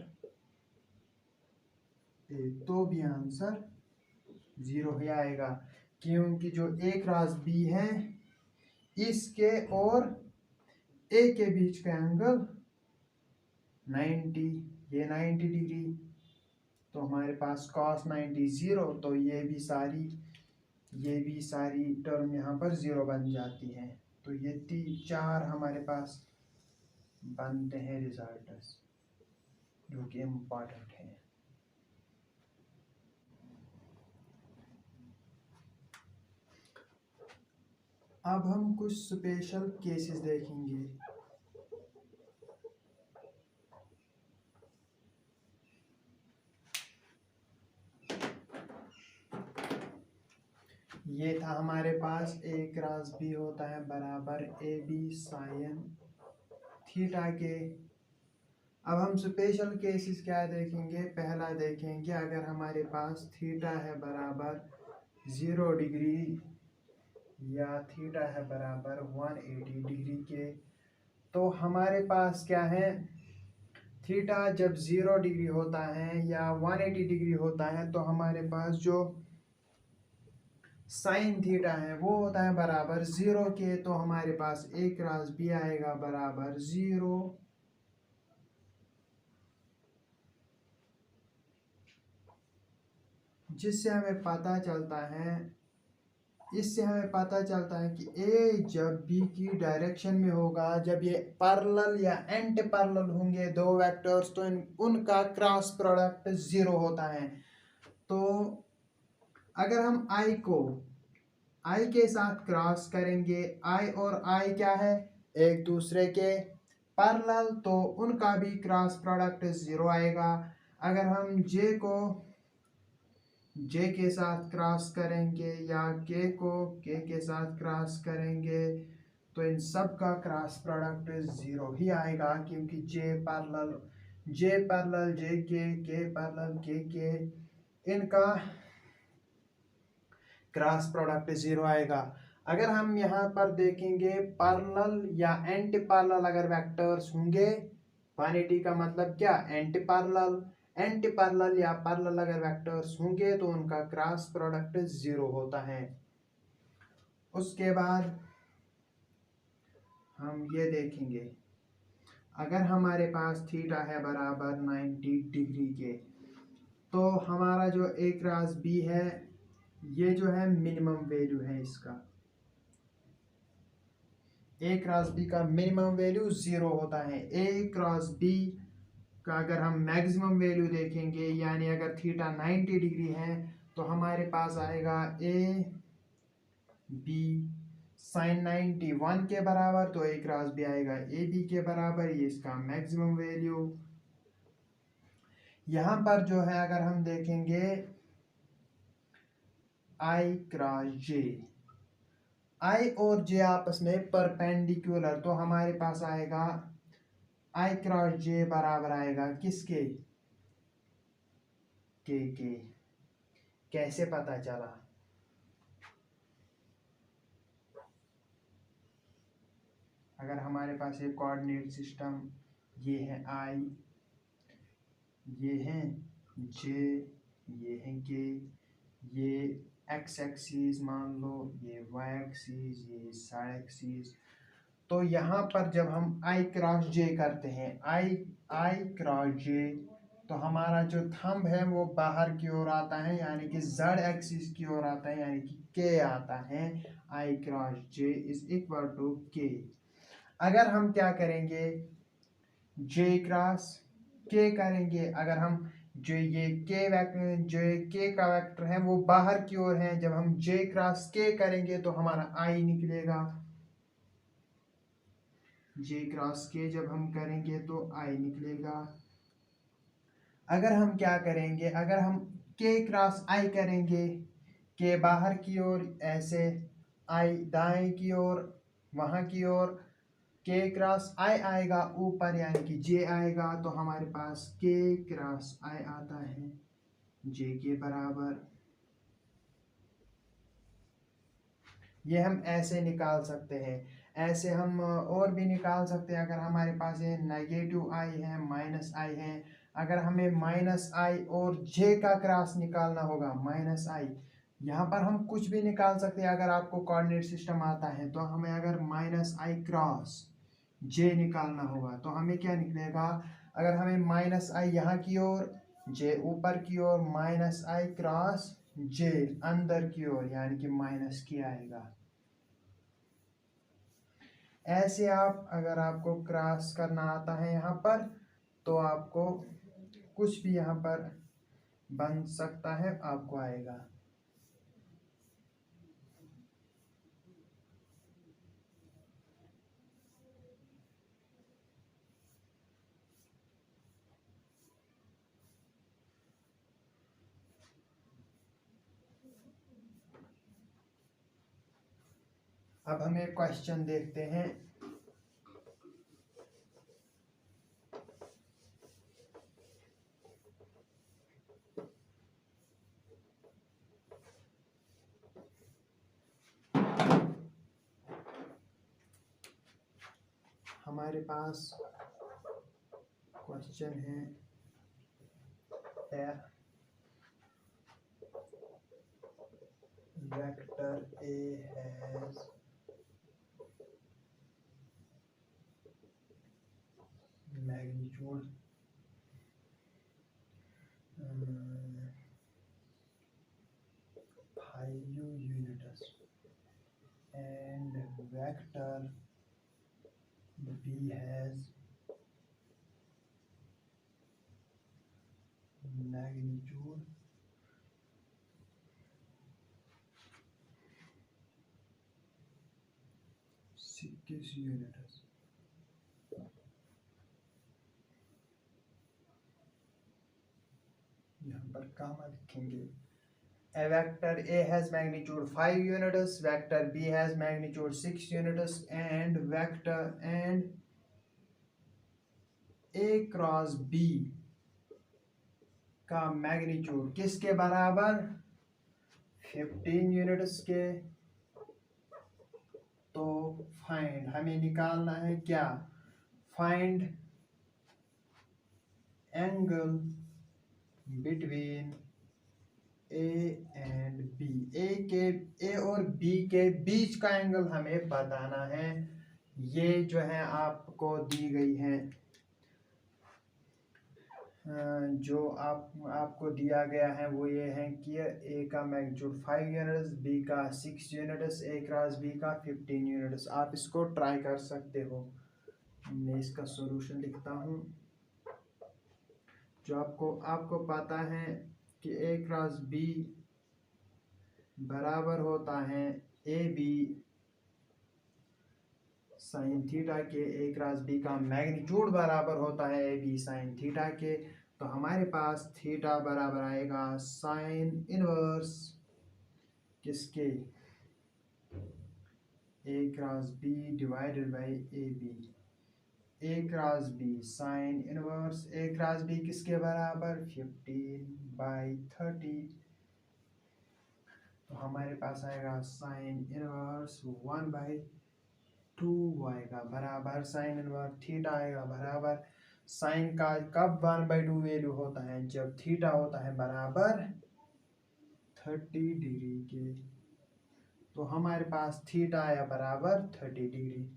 A तो भी आंसर 0 ही आएगा, क्योंकि जो ए क्रॉस बी है इसके और ए के बीच का एंगल 90, ये 90 डिग्री, तो हमारे पास cos 90 0, तो ये भी सारी टर्म यहाँ पर 0 बन जाती हैं, तो ये 4 हमारे पास बनते हैं रिजल्ट्स जो कि इम्पॉर्टेंट है। अब हम कुछ स्पेशल केसेस देखेंगे। ये था हमारे पास ए क्रॉस बी होता है बराबर ए बी साइन थीटा के। अब हम स्पेशल केसेस क्या देखेंगे, पहला देखेंगे अगर हमारे पास थीटा है बराबर 0 डिग्री या थीटा है बराबर 180 डिग्री के, तो हमारे पास क्या है, थीटा जब 0 डिग्री होता है या 180 डिग्री होता है तो हमारे पास जो साइन थीटा है वो होता है बराबर 0 के, तो हमारे पास ए क्रॉस बी आएगा बराबर 0, जिससे हमें पता चलता है, इससे हमें पता चलता है कि ए जब बी की डायरेक्शन में होगा, जब ये पैरेलल या एंटी पैरेलल होंगे दो वेक्टर्स, तो उनका क्रॉस प्रोडक्ट 0 होता है। तो अगर हम आई के साथ क्रॉस करेंगे, आई और आई क्या है, एक दूसरे के पैरेलल, तो उनका भी क्रॉस प्रोडक्ट 0 आएगा। अगर हम जे के साथ क्रॉस करेंगे या के को के के साथ क्रॉस करेंगे, तो इन सब का क्रॉस प्रोडक्ट 0 ही आएगा, क्योंकि जे पैरेलल जे के पैरेलल के इनका क्रॉस प्रोडक्ट 0 आएगा। अगर हम यहाँ पर देखेंगे पैरेलल या एंटी पैरेलल अगर वेक्टर्स होंगे, 180 का मतलब क्या, एंटी पैरेलल या पैरेलल अगर वेक्टर्स होंगे तो उनका क्रॉस प्रोडक्ट 0 होता है। उसके बाद हम ये देखेंगे अगर हमारे पास थीटा है बराबर 90 डिग्री के, तो हमारा जो ए क्रॉस बी है ये जो है मिनिमम वैल्यू है, इसका ए क्रॉस बी का मिनिमम वैल्यू 0 होता है। ए क्रॉस बी का अगर हम मैक्सिमम वैल्यू देखेंगे, यानी अगर थीटा 90 डिग्री है तो हमारे पास आएगा ए बी साइन 91 के बराबर, तो ए क्रॉस बी आएगा ए बी के बराबर, ये इसका मैक्सिमम वैल्यू। यहाँ पर जो है अगर हम देखेंगे आई क्रॉस जे, आई और जे आपस में परपेंडिकुलर, तो हमारे पास आएगा आई क्रॉस जे बराबर आएगा किसके, के। कैसे पता चला, अगर हमारे पास एक कोऑर्डिनेट सिस्टम, ये है आई, ये है जे, ये है के, ये एक्स एक्सिस मान लो, ये वाई एक्सिस, ये जेड एक्सिस, तो यहाँ पर जब हम आई क्रॉस जे करते हैं, आई आई क्रॉस जे, तो हमारा जो थंब है वो बाहर की ओर आता है, यानी कि जेड एक्सिस की ओर आता है, यानी कि के आता है। I cross J is equal to K. अगर हम क्या करेंगे, जे क्रॉस के करेंगे, अगर हम जो ये के वेक्टर, जो के का वेक्टर है वो बाहर की ओर है, जब हम जे क्रॉस के करेंगे तो हमारा आई निकलेगा। जे क्रॉस के जब हम करेंगे तो आई निकलेगा। अगर हम क्या करेंगे, अगर हम के क्रॉस आई करेंगे, के बाहर की ओर ऐसे, आई दाएं की ओर, वहां की ओर, के क्रॉस आई आएगा ऊपर, यानी कि जे आएगा, तो हमारे पास के क्रॉस आई आता है जे के बराबर। ये हम ऐसे निकाल सकते हैं। ऐसे हम और भी निकाल सकते हैं। अगर हमारे पास ये नेगेटिव आई है, माइनस आई है, अगर हमें माइनस आई और जे का क्रॉस निकालना होगा, माइनस आई, यहाँ पर हम कुछ भी निकाल सकते हैं। अगर आपको कोऑर्डिनेट सिस्टम आता है तो हमें अगर माइनस आई क्रॉस जे निकालना होगा तो हमें क्या निकलेगा, अगर हमें माइनस आई यहाँ की ओर, जे ऊपर की ओर, माइनस आई क्रॉस जे अंदर की ओर, यानी कि माइनस की आएगा। ऐसे आप, अगर आपको क्रॉस करना आता है यहाँ पर, तो आपको कुछ भी यहाँ पर बन सकता है, आपको आएगा। अब हम एक क्वेश्चन देखते हैं। हमारे पास क्वेश्चन है, vector A has magnitude 5 units and vector B has magnitude 6 units। यहाँ पर कामा लिखेंगे। A vector A has magnitude 5 units, vector B has magnitude 6 units, and vector and A cross B का मैग्नीट्यूड किसके बराबर, 15 यूनिट्स के। तो find, हमें निकालना है क्या, find angle between A and B. A और बी के बीच का एंगल हमें बताना है। ये जो है आपको दी गई है, जो आपको दिया गया है वो ये है कि ए का मैग्नीट्यूड 5 यूनिट्स, बी का 6 यूनिट्स, ए क्रॉस बी का 15 यूनिट्स। आप इसको ट्राई कर सकते हो। मैं इसका सॉल्यूशन लिखता हूँ। जो आपको आपको पता है कि ए क्रॉस बी बराबर होता है ए बी साइन थीटा के। ए क्रॉस बी का मैग्नीट्यूड बराबर होता है ए बी साइन थीटा के। तो हमारे पास थीटा बराबर आएगा साइन इनवर्स किसके, A cross B divided by A B. A cross B sine inverse, A cross B किसके बराबर, 15/30। तो हमारे पास आएगा साइन इनवर्स 1/2 आएगा बराबर साइन इनवर्स थीटा आएगा बराबर। साइन का कब 1/2 वैल्यू होता है, जब थीटा होता है बराबर 30 डिग्री के। तो हमारे पास थीटा आया बराबर 30 डिग्री।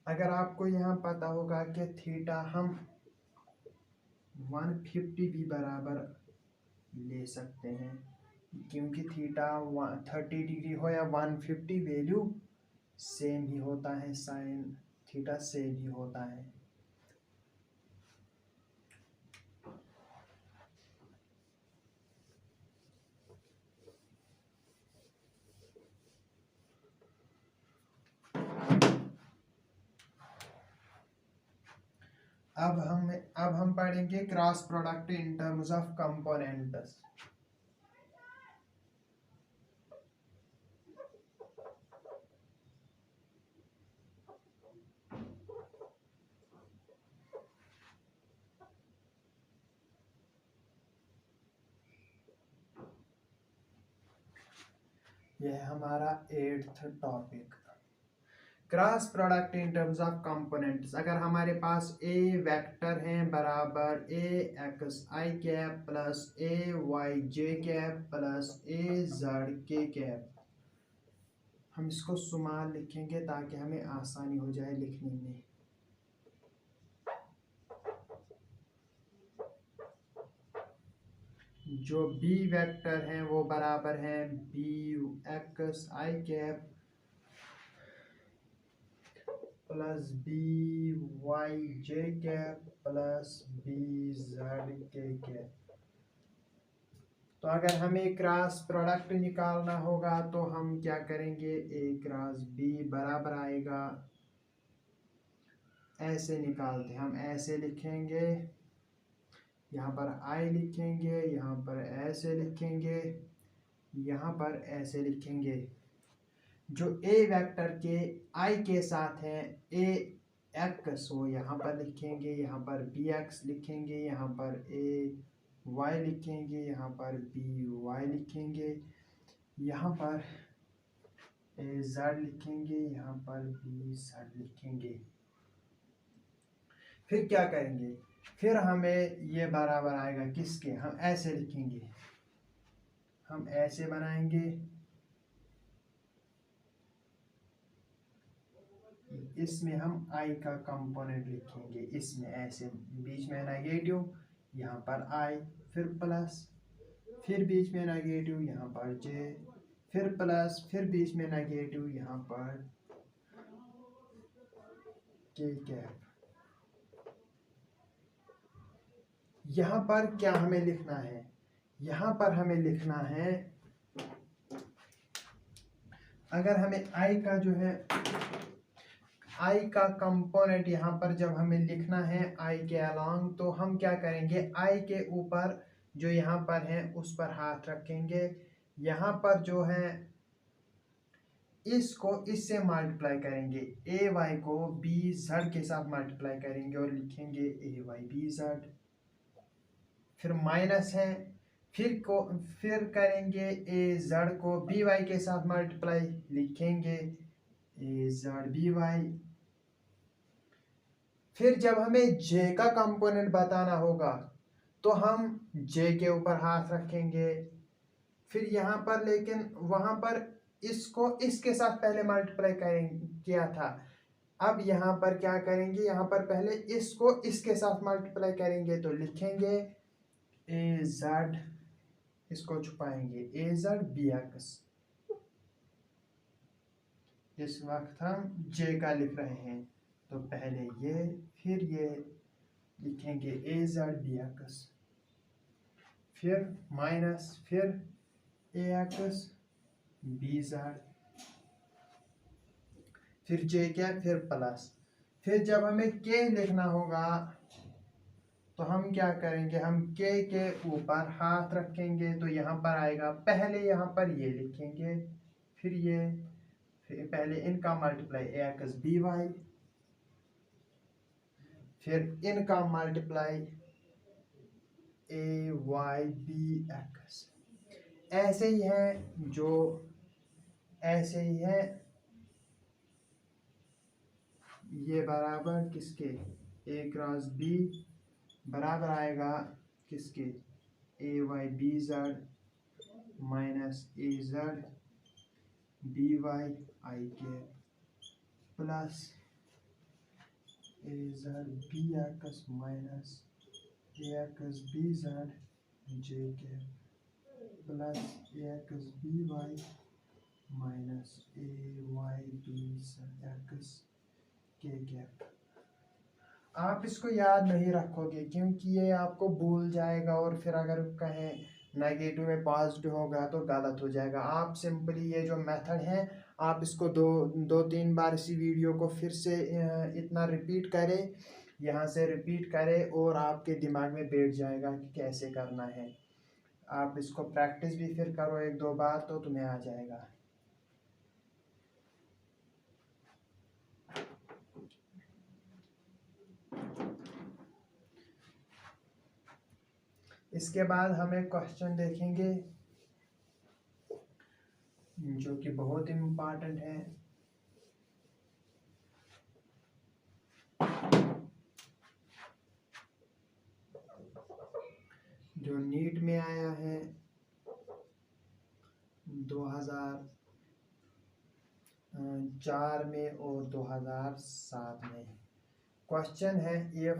अगर आपको यहाँ पता होगा कि थीटा हम 150 भी बराबर ले सकते हैं, क्योंकि थीटा 30 डिग्री हो या 150 वैल्यू सेम ही होता है, साइन थीटा सेम ही होता है। अब हम पढ़ेंगे cross product in terms of components. यह है हमारा 8th topic, cross product in terms of components. अगर हमारे पास ए वेक्टर है बराबर ए X I cap plus A Y J cap plus A Z K cap, हम इसको शुमार लिखेंगे ताकि हमें आसानी हो जाए लिखने में। जो बी वेक्टर हैं वो बराबर हैं B X I cap plus B Y J cap plus B Z K cap. तो अगर हमें क्रॉस प्रोडक्ट निकालना होगा तो हम क्या करेंगे, ए क्रॉस बी बराबर आएगा, ऐसे निकालते हम ऐसे लिखेंगे, यहाँ पर आई लिखेंगे, यहाँ पर ऐसे लिखेंगे, यहाँ पर ऐसे लिखेंगे। जो ए वेक्टर के आई के साथ है ए एक्स, वो यहाँ पर लिखेंगे, यहाँ पर बी एक्स लिखेंगे, यहाँ पर ए वाई लिखेंगे, यहाँ पर बी वाई लिखेंगे, यहाँ पर ए जेड लिखेंगे, यहाँ पर बी जेड लिखेंगे। फिर क्या करेंगे, फिर हमें ये बराबर आएगा किसके, हम ऐसे लिखेंगे, हम ऐसे बनाएंगे, इसमें हम आई का कंपोनेंट लिखेंगे, इसमें ऐसे बीच में नेगेटिव, यहाँ पर आई, फिर प्लस, फिर बीच में नेगेटिव, यहाँ पर जे, फिर प्लस, फिर बीच में नेगेटिव, यहाँ पर के कैप। यहाँ पर क्या हमें लिखना है, यहाँ पर हमें लिखना है, अगर हमें आई का जो है आई का कंपोनेंट यहाँ पर जब हमें लिखना है आई के अलोंग, तो हम क्या करेंगे, आई के ऊपर जो यहाँ पर है उस पर हाथ रखेंगे, यहाँ पर जो है इसको इससे मल्टीप्लाई करेंगे, ए वाई को बी जेड के साथ मल्टीप्लाई करेंगे और लिखेंगे ए वाई बी जेड, फिर माइनस है, फिर करेंगे ए जेड को बी वाई के साथ मल्टीप्लाई, लिखेंगे ए जेड बी वाई। फिर जब हमें जे का कंपोनेंट बताना होगा तो हम जे के ऊपर हाथ रखेंगे, फिर यहाँ पर, लेकिन वहां पर इसको इसके साथ पहले मल्टीप्लाई किया था, अब यहाँ पर क्या करेंगे, यहाँ पर पहले इसको इसके साथ मल्टीप्लाई करेंगे, तो लिखेंगे ए जेड, इसको छुपाएंगे ए जेड बी एक्स। इस वक्त हम जे का लिख रहे हैं, तो पहले ये फिर ये लिखेंगे ए जेड बी एक्स, फिर माइनस, फिर ए एक्स बी जेड, फिर जे क्या, फिर प्लस। फिर जब हमें के लिखना होगा तो हम क्या करेंगे, हम के ऊपर हाथ रखेंगे, तो यहाँ पर आएगा, पहले यहाँ पर ये लिखेंगे, फिर ये, फिर पहले इनका मल्टीप्लाई ए एक्स बी वाई, फिर इनका मल्टीप्लाई ए वाई बी एक्स। ऐसे ही है, जो ऐसे ही है, ये बराबर किसके, ए क्रॉस बी बराबर आएगा किसके, ए वाई बी जेड माइनस ए जेड बी वाई आई के प्लस ए जेड बी एक्स माइनस ए x B Z J cap plus ए एक्स बी वाई माइनस ए वाई बी एक्स के कैप। आप इसको याद नहीं रखोगे क्योंकि ये आपको भूल जाएगा, और फिर अगर कहें नेगेटिव में पॉजिटिव होगा तो गलत हो जाएगा। आप सिंपली ये जो मेथड है आप इसको दो तीन बार इसी वीडियो को फिर से इतना रिपीट करें, यहाँ से रिपीट करें, और आपके दिमाग में बैठ जाएगा कि कैसे करना है। आप इसको प्रैक्टिस भी फिर करो एक दो बार तो तुम्हें आ जाएगा। इसके बाद हम एक क्वेश्चन देखेंगे जो कि बहुत इम्पोर्टेंट है। जो नीट में आया है 2004 में और 2007 में। क्वेश्चन है इफ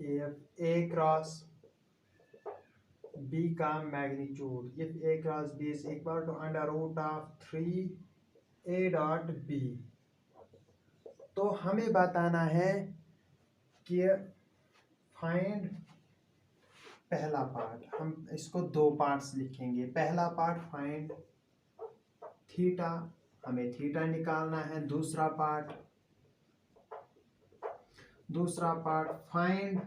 ए क्रॉस बी का magnitude, if a cross b is equal to under root of 3 a dot b, तो हमें बताना है कि फाइंड पहला पार्ट। हम इसको दो पार्ट्स लिखेंगे। पहला पार्ट फाइंड थीटा, हमें थीटा निकालना है। दूसरा पार्ट फाइंड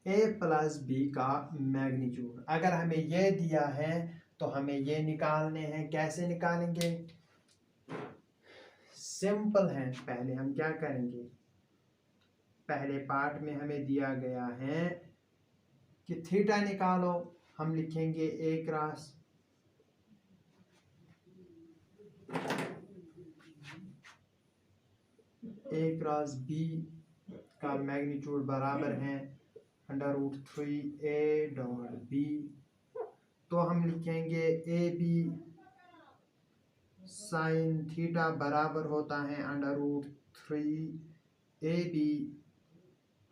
ए प्लस बी का मैग्नीट्यूड। अगर हमें ये दिया है तो हमें ये निकालने हैं। कैसे निकालेंगे? सिंपल है। पहले हम क्या करेंगे, पहले पार्ट में हमें दिया गया है कि थीटा निकालो। हम लिखेंगे ए क्रॉस बी का मैग्नीट्यूड बराबर है under root 3 a dot b. तो हम लिखेंगे ए बी साइन थीटा बराबर होता है under root 3 a b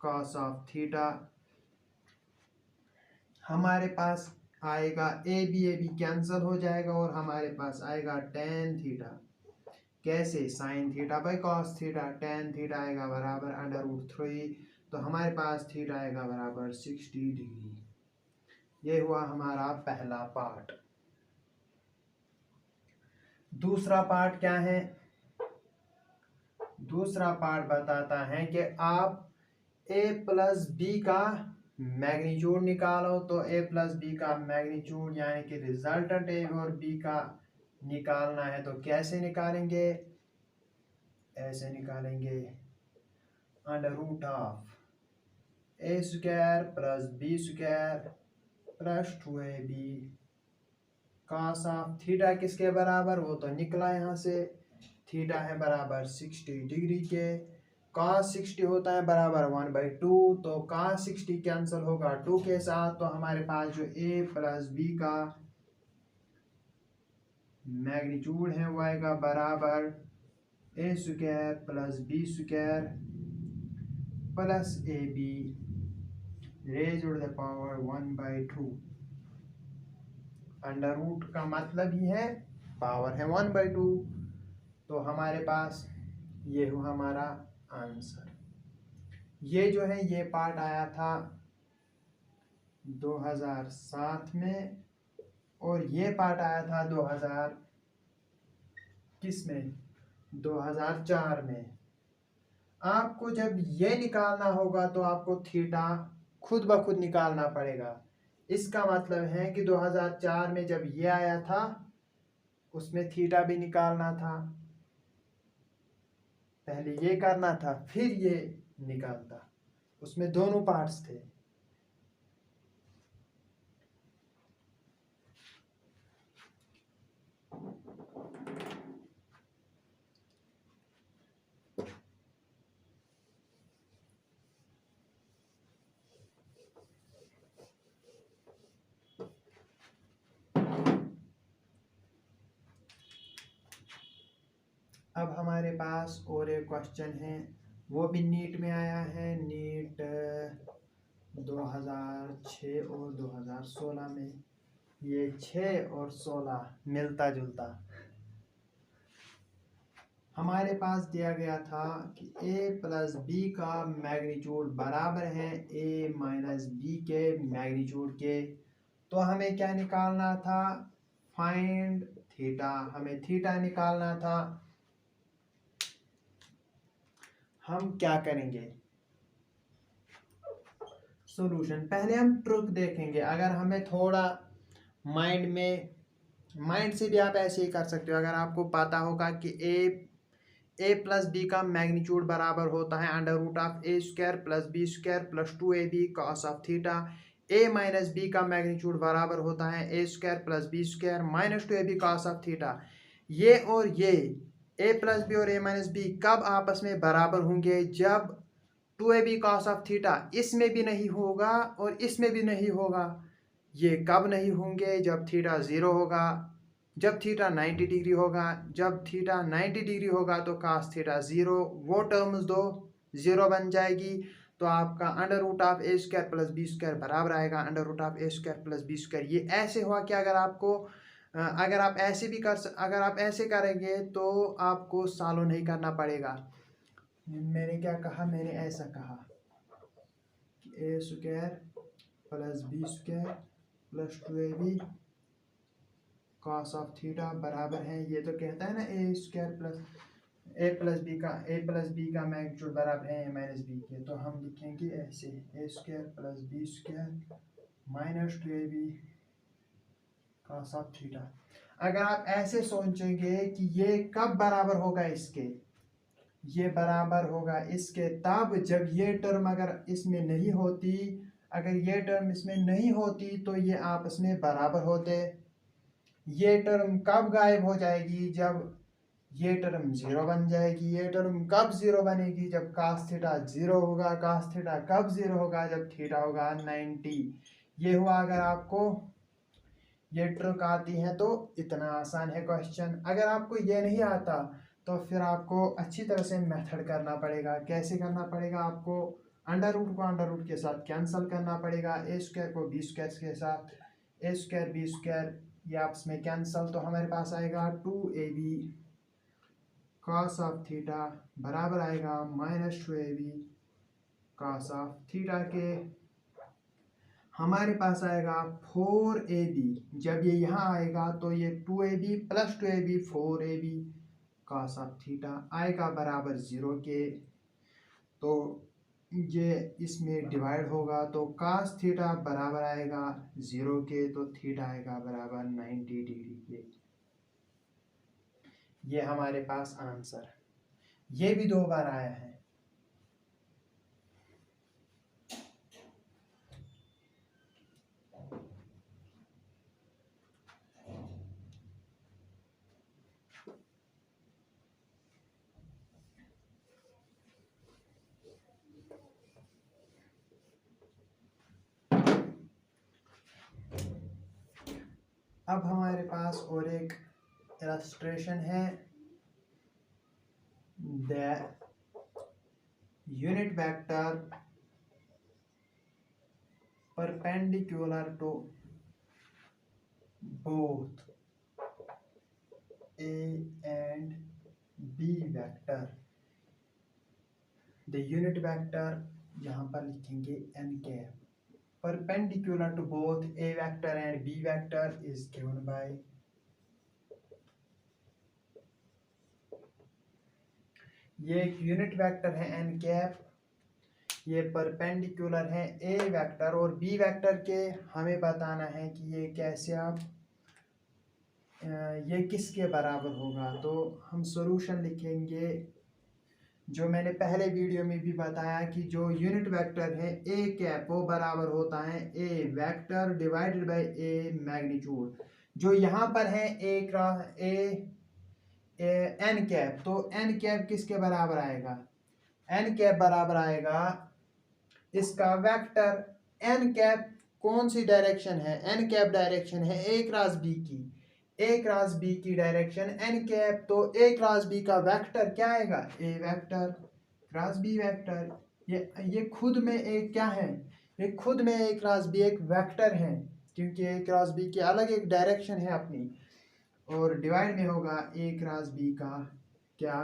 cos of theta. हमारे पास आएगा ए बी कैंसिल हो जाएगा और हमारे पास आएगा टेन थीटा। कैसे? Sine theta by cos theta. Tan theta आएगा बराबर अंडर रूट 3, तो हमारे पास थीटा आएगा बराबर 60 डिग्री। ये हुआ हमारा पहला पार्ट। दूसरा पार्ट क्या है? दूसरा पार्ट बताता है कि आप a प्लस बी का मैग्नीट्यूड निकालो। तो a प्लस बी का मैग्नीट्यूड यानी कि रिजल्टेंट a और b का निकालना है। तो कैसे निकालेंगे? ऐसे निकालेंगे under root of a square plus b square plus 2ab cos of theta किसके बराबर? वो तो निकला यहाँ से। थीटा है बराबर 60 डिग्री के। cos 60 होता है बराबर 1/2, तो cos 60 कैंसिल होगा 2 के साथ। तो हमारे पास जो a प्लस बी का मैग्नीट्यूड है वो आएगा बराबर a square plus b square plus ab raise to the power 1/2। अंडर रूट का मतलब ही है पावर है 1/2। तो हमारे पास ये हुआ हमारा आंसर। ये जो है ये पार्ट आया था 2007 में, और ये पार्ट आया था 2004 में। आपको जब ये निकालना होगा तो आपको थीटा खुद ब खुद निकालना पड़ेगा। इसका मतलब है कि 2004 में जब ये आया था उसमें थीटा भी निकालना था। पहले ये करना था फिर ये निकालता। उसमें दोनों पार्ट्स थे। अब हमारे पास और एक क्वेश्चन है, वो भी नीट में आया है, नीट 2006 और 2016 में। ये 6 और 16 मिलता जुलता। हमारे पास दिया गया था कि a प्लस बी का मैग्नीट्यूड बराबर है a माइनस बी के मैग्नीट्यूड के। तो हमें क्या निकालना था, फाइंड थीटा, हमें थीटा निकालना था। हम क्या करेंगे, सॉल्यूशन पहले हम ट्रुक देखेंगे। अगर हमें थोड़ा माइंड से भी आप ऐसे ही कर सकते हो। अगर आपको पता होगा कि ए प्लस बी का मैग्नीट्यूड बराबर होता है under root of A square plus B square plus 2ab cos of theta. A minus B का मैग्नीट्यूड बराबर होता है A square plus B square minus 2ab cos of theta. ये और ये ए प्लस बी और ए माइनस बी कब आपस में बराबर होंगे, जब 2ab कॉस ऑफ थीटा इसमें भी नहीं होगा और इसमें भी नहीं होगा। ये कब नहीं होंगे, जब थीटा 0 होगा, जब थीटा 90 डिग्री होगा। जब थीटा 90 डिग्री होगा तो कास थीटा 0, वो टर्म्स दो 0 बन जाएगी। तो आपका under root of A square plus B square बराबर आएगा under root of A square plus B square. ये ऐसे हुआ कि अगर आपको अगर आप ऐसे भी अगर आप ऐसे करेंगे तो आपको सॉल्व नहीं करना पड़ेगा। मैंने क्या कहा, मैंने ऐसा कहा कि A square plus B square plus 2ab cos of theta बराबर है, ये तो कहता है ना A square plus A plus B का मैग्नीट्यूड बराबर है ए माइनस बी के। तो हम लिखेंगे ऐसे A square plus B square minus 2ab cos of theta. अगर आप ऐसे सोचेंगे कि ये कब बराबर होगा इसके, ये बराबर होगा इसके तब जब ये टर्म अगर इसमें नहीं होती, अगर ये टर्म इसमें नहीं होती तो ये आपस में बराबर होते। ये टर्म कब गायब हो जाएगी, जब ये टर्म 0 बन जाएगी। ये टर्म कब 0 बनेगी, जब कास थीटा 0 होगा। कास थीटा कब 0 होगा, जब थीटा होगा 90। ये हुआ। अगर आपको ये ट्रिक आती है तो इतना आसान है क्वेश्चन। अगर आपको ये नहीं आता तो फिर आपको अच्छी तरह से मेथड करना पड़ेगा। कैसे करना पड़ेगा, आपको अंडर रूट को अंडर रूट के साथ कैंसिल करना पड़ेगा, ए स्क्वायर को बी स्क्वायर के साथ, ए स्क्वायर बी स्क्वायर ये आपस में कैंसिल। तो हमारे पास आएगा 2ab कॉस ऑफ थीटा बराबर आएगा minus 2ab cos of theta के। हमारे पास आएगा 4ab, जब ये यहाँ आएगा तो ये 2ab plus 2ab 4ab cos of theta आएगा बराबर 0 के। तो ये इसमें डिवाइड होगा तो कास थीटा बराबर आएगा 0 के, तो थीटा आएगा बराबर 90 डिग्री के। ये हमारे पास आंसर, ये भी 2 बार आया है। अब हमारे पास और एक इलस्ट्रेशन है, the unit vector perpendicular to both a and b vector. The unit vector यहाँ पर लिखेंगे n cap, perpendicular to both a vector and b vector is given by ये एक यूनिट वेक्टर है एन कैप, ये perpendicular है A vector और B vector के। हमें बताना है कि ये कैसे आप ये किसके बराबर होगा। तो हम सॉल्यूशन लिखेंगे, जो मैंने पहले वीडियो में भी बताया कि जो यूनिट वेक्टर है ए कैप वो बराबर होता है A vector divided by A magnitude. जो यहाँ पर है ए क्रॉस एन कैप, तो एन कैप किसके बराबर आएगा, एन कैप बराबर आएगा इसका वेक्टर। एन कैप कौन सी डायरेक्शन है, एन कैप डायरेक्शन है ए क्रॉस बी की। ए क्रॉस बी की डायरेक्शन एन कैप, तो ए क्रॉस बी का वेक्टर क्या आएगा, a vector cross B vector. ये खुद में एक क्या है, ये खुद में ए क्रॉस बी एक वेक्टर है, क्योंकि ए क्रॉस बी की अलग एक डायरेक्शन है अपनी। और डिवाइड में होगा ए क्रॉस बी का क्या,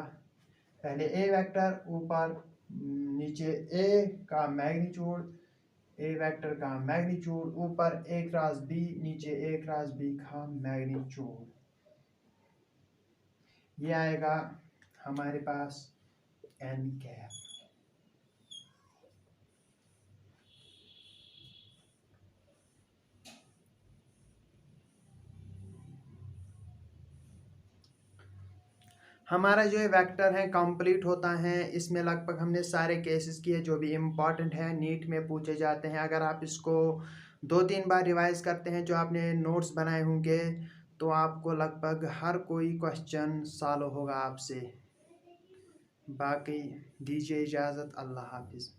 पहले ए वेक्टर ऊपर नीचे ए का मैग्नीट्यूड, ए वेक्टर का मैग्नीट्यूड ऊपर ए क्रॉस बी नीचे ए क्रॉस बी का मैग्नीट्यूड, ये आएगा हमारे पास एन कैप। हमारा जो ये वेक्टर है कंप्लीट होता है। इसमें लगभग हमने सारे केसेस किए जो भी इम्पॉर्टेंट है, नीट में पूछे जाते हैं। अगर आप इसको 2-3 बार रिवाइज करते हैं जो आपने नोट्स बनाए होंगे, तो आपको लगभग हर कोई क्वेश्चन सॉल्व होगा आपसे। बाकी दीजिए इजाज़त, अल्लाह हाफिज़।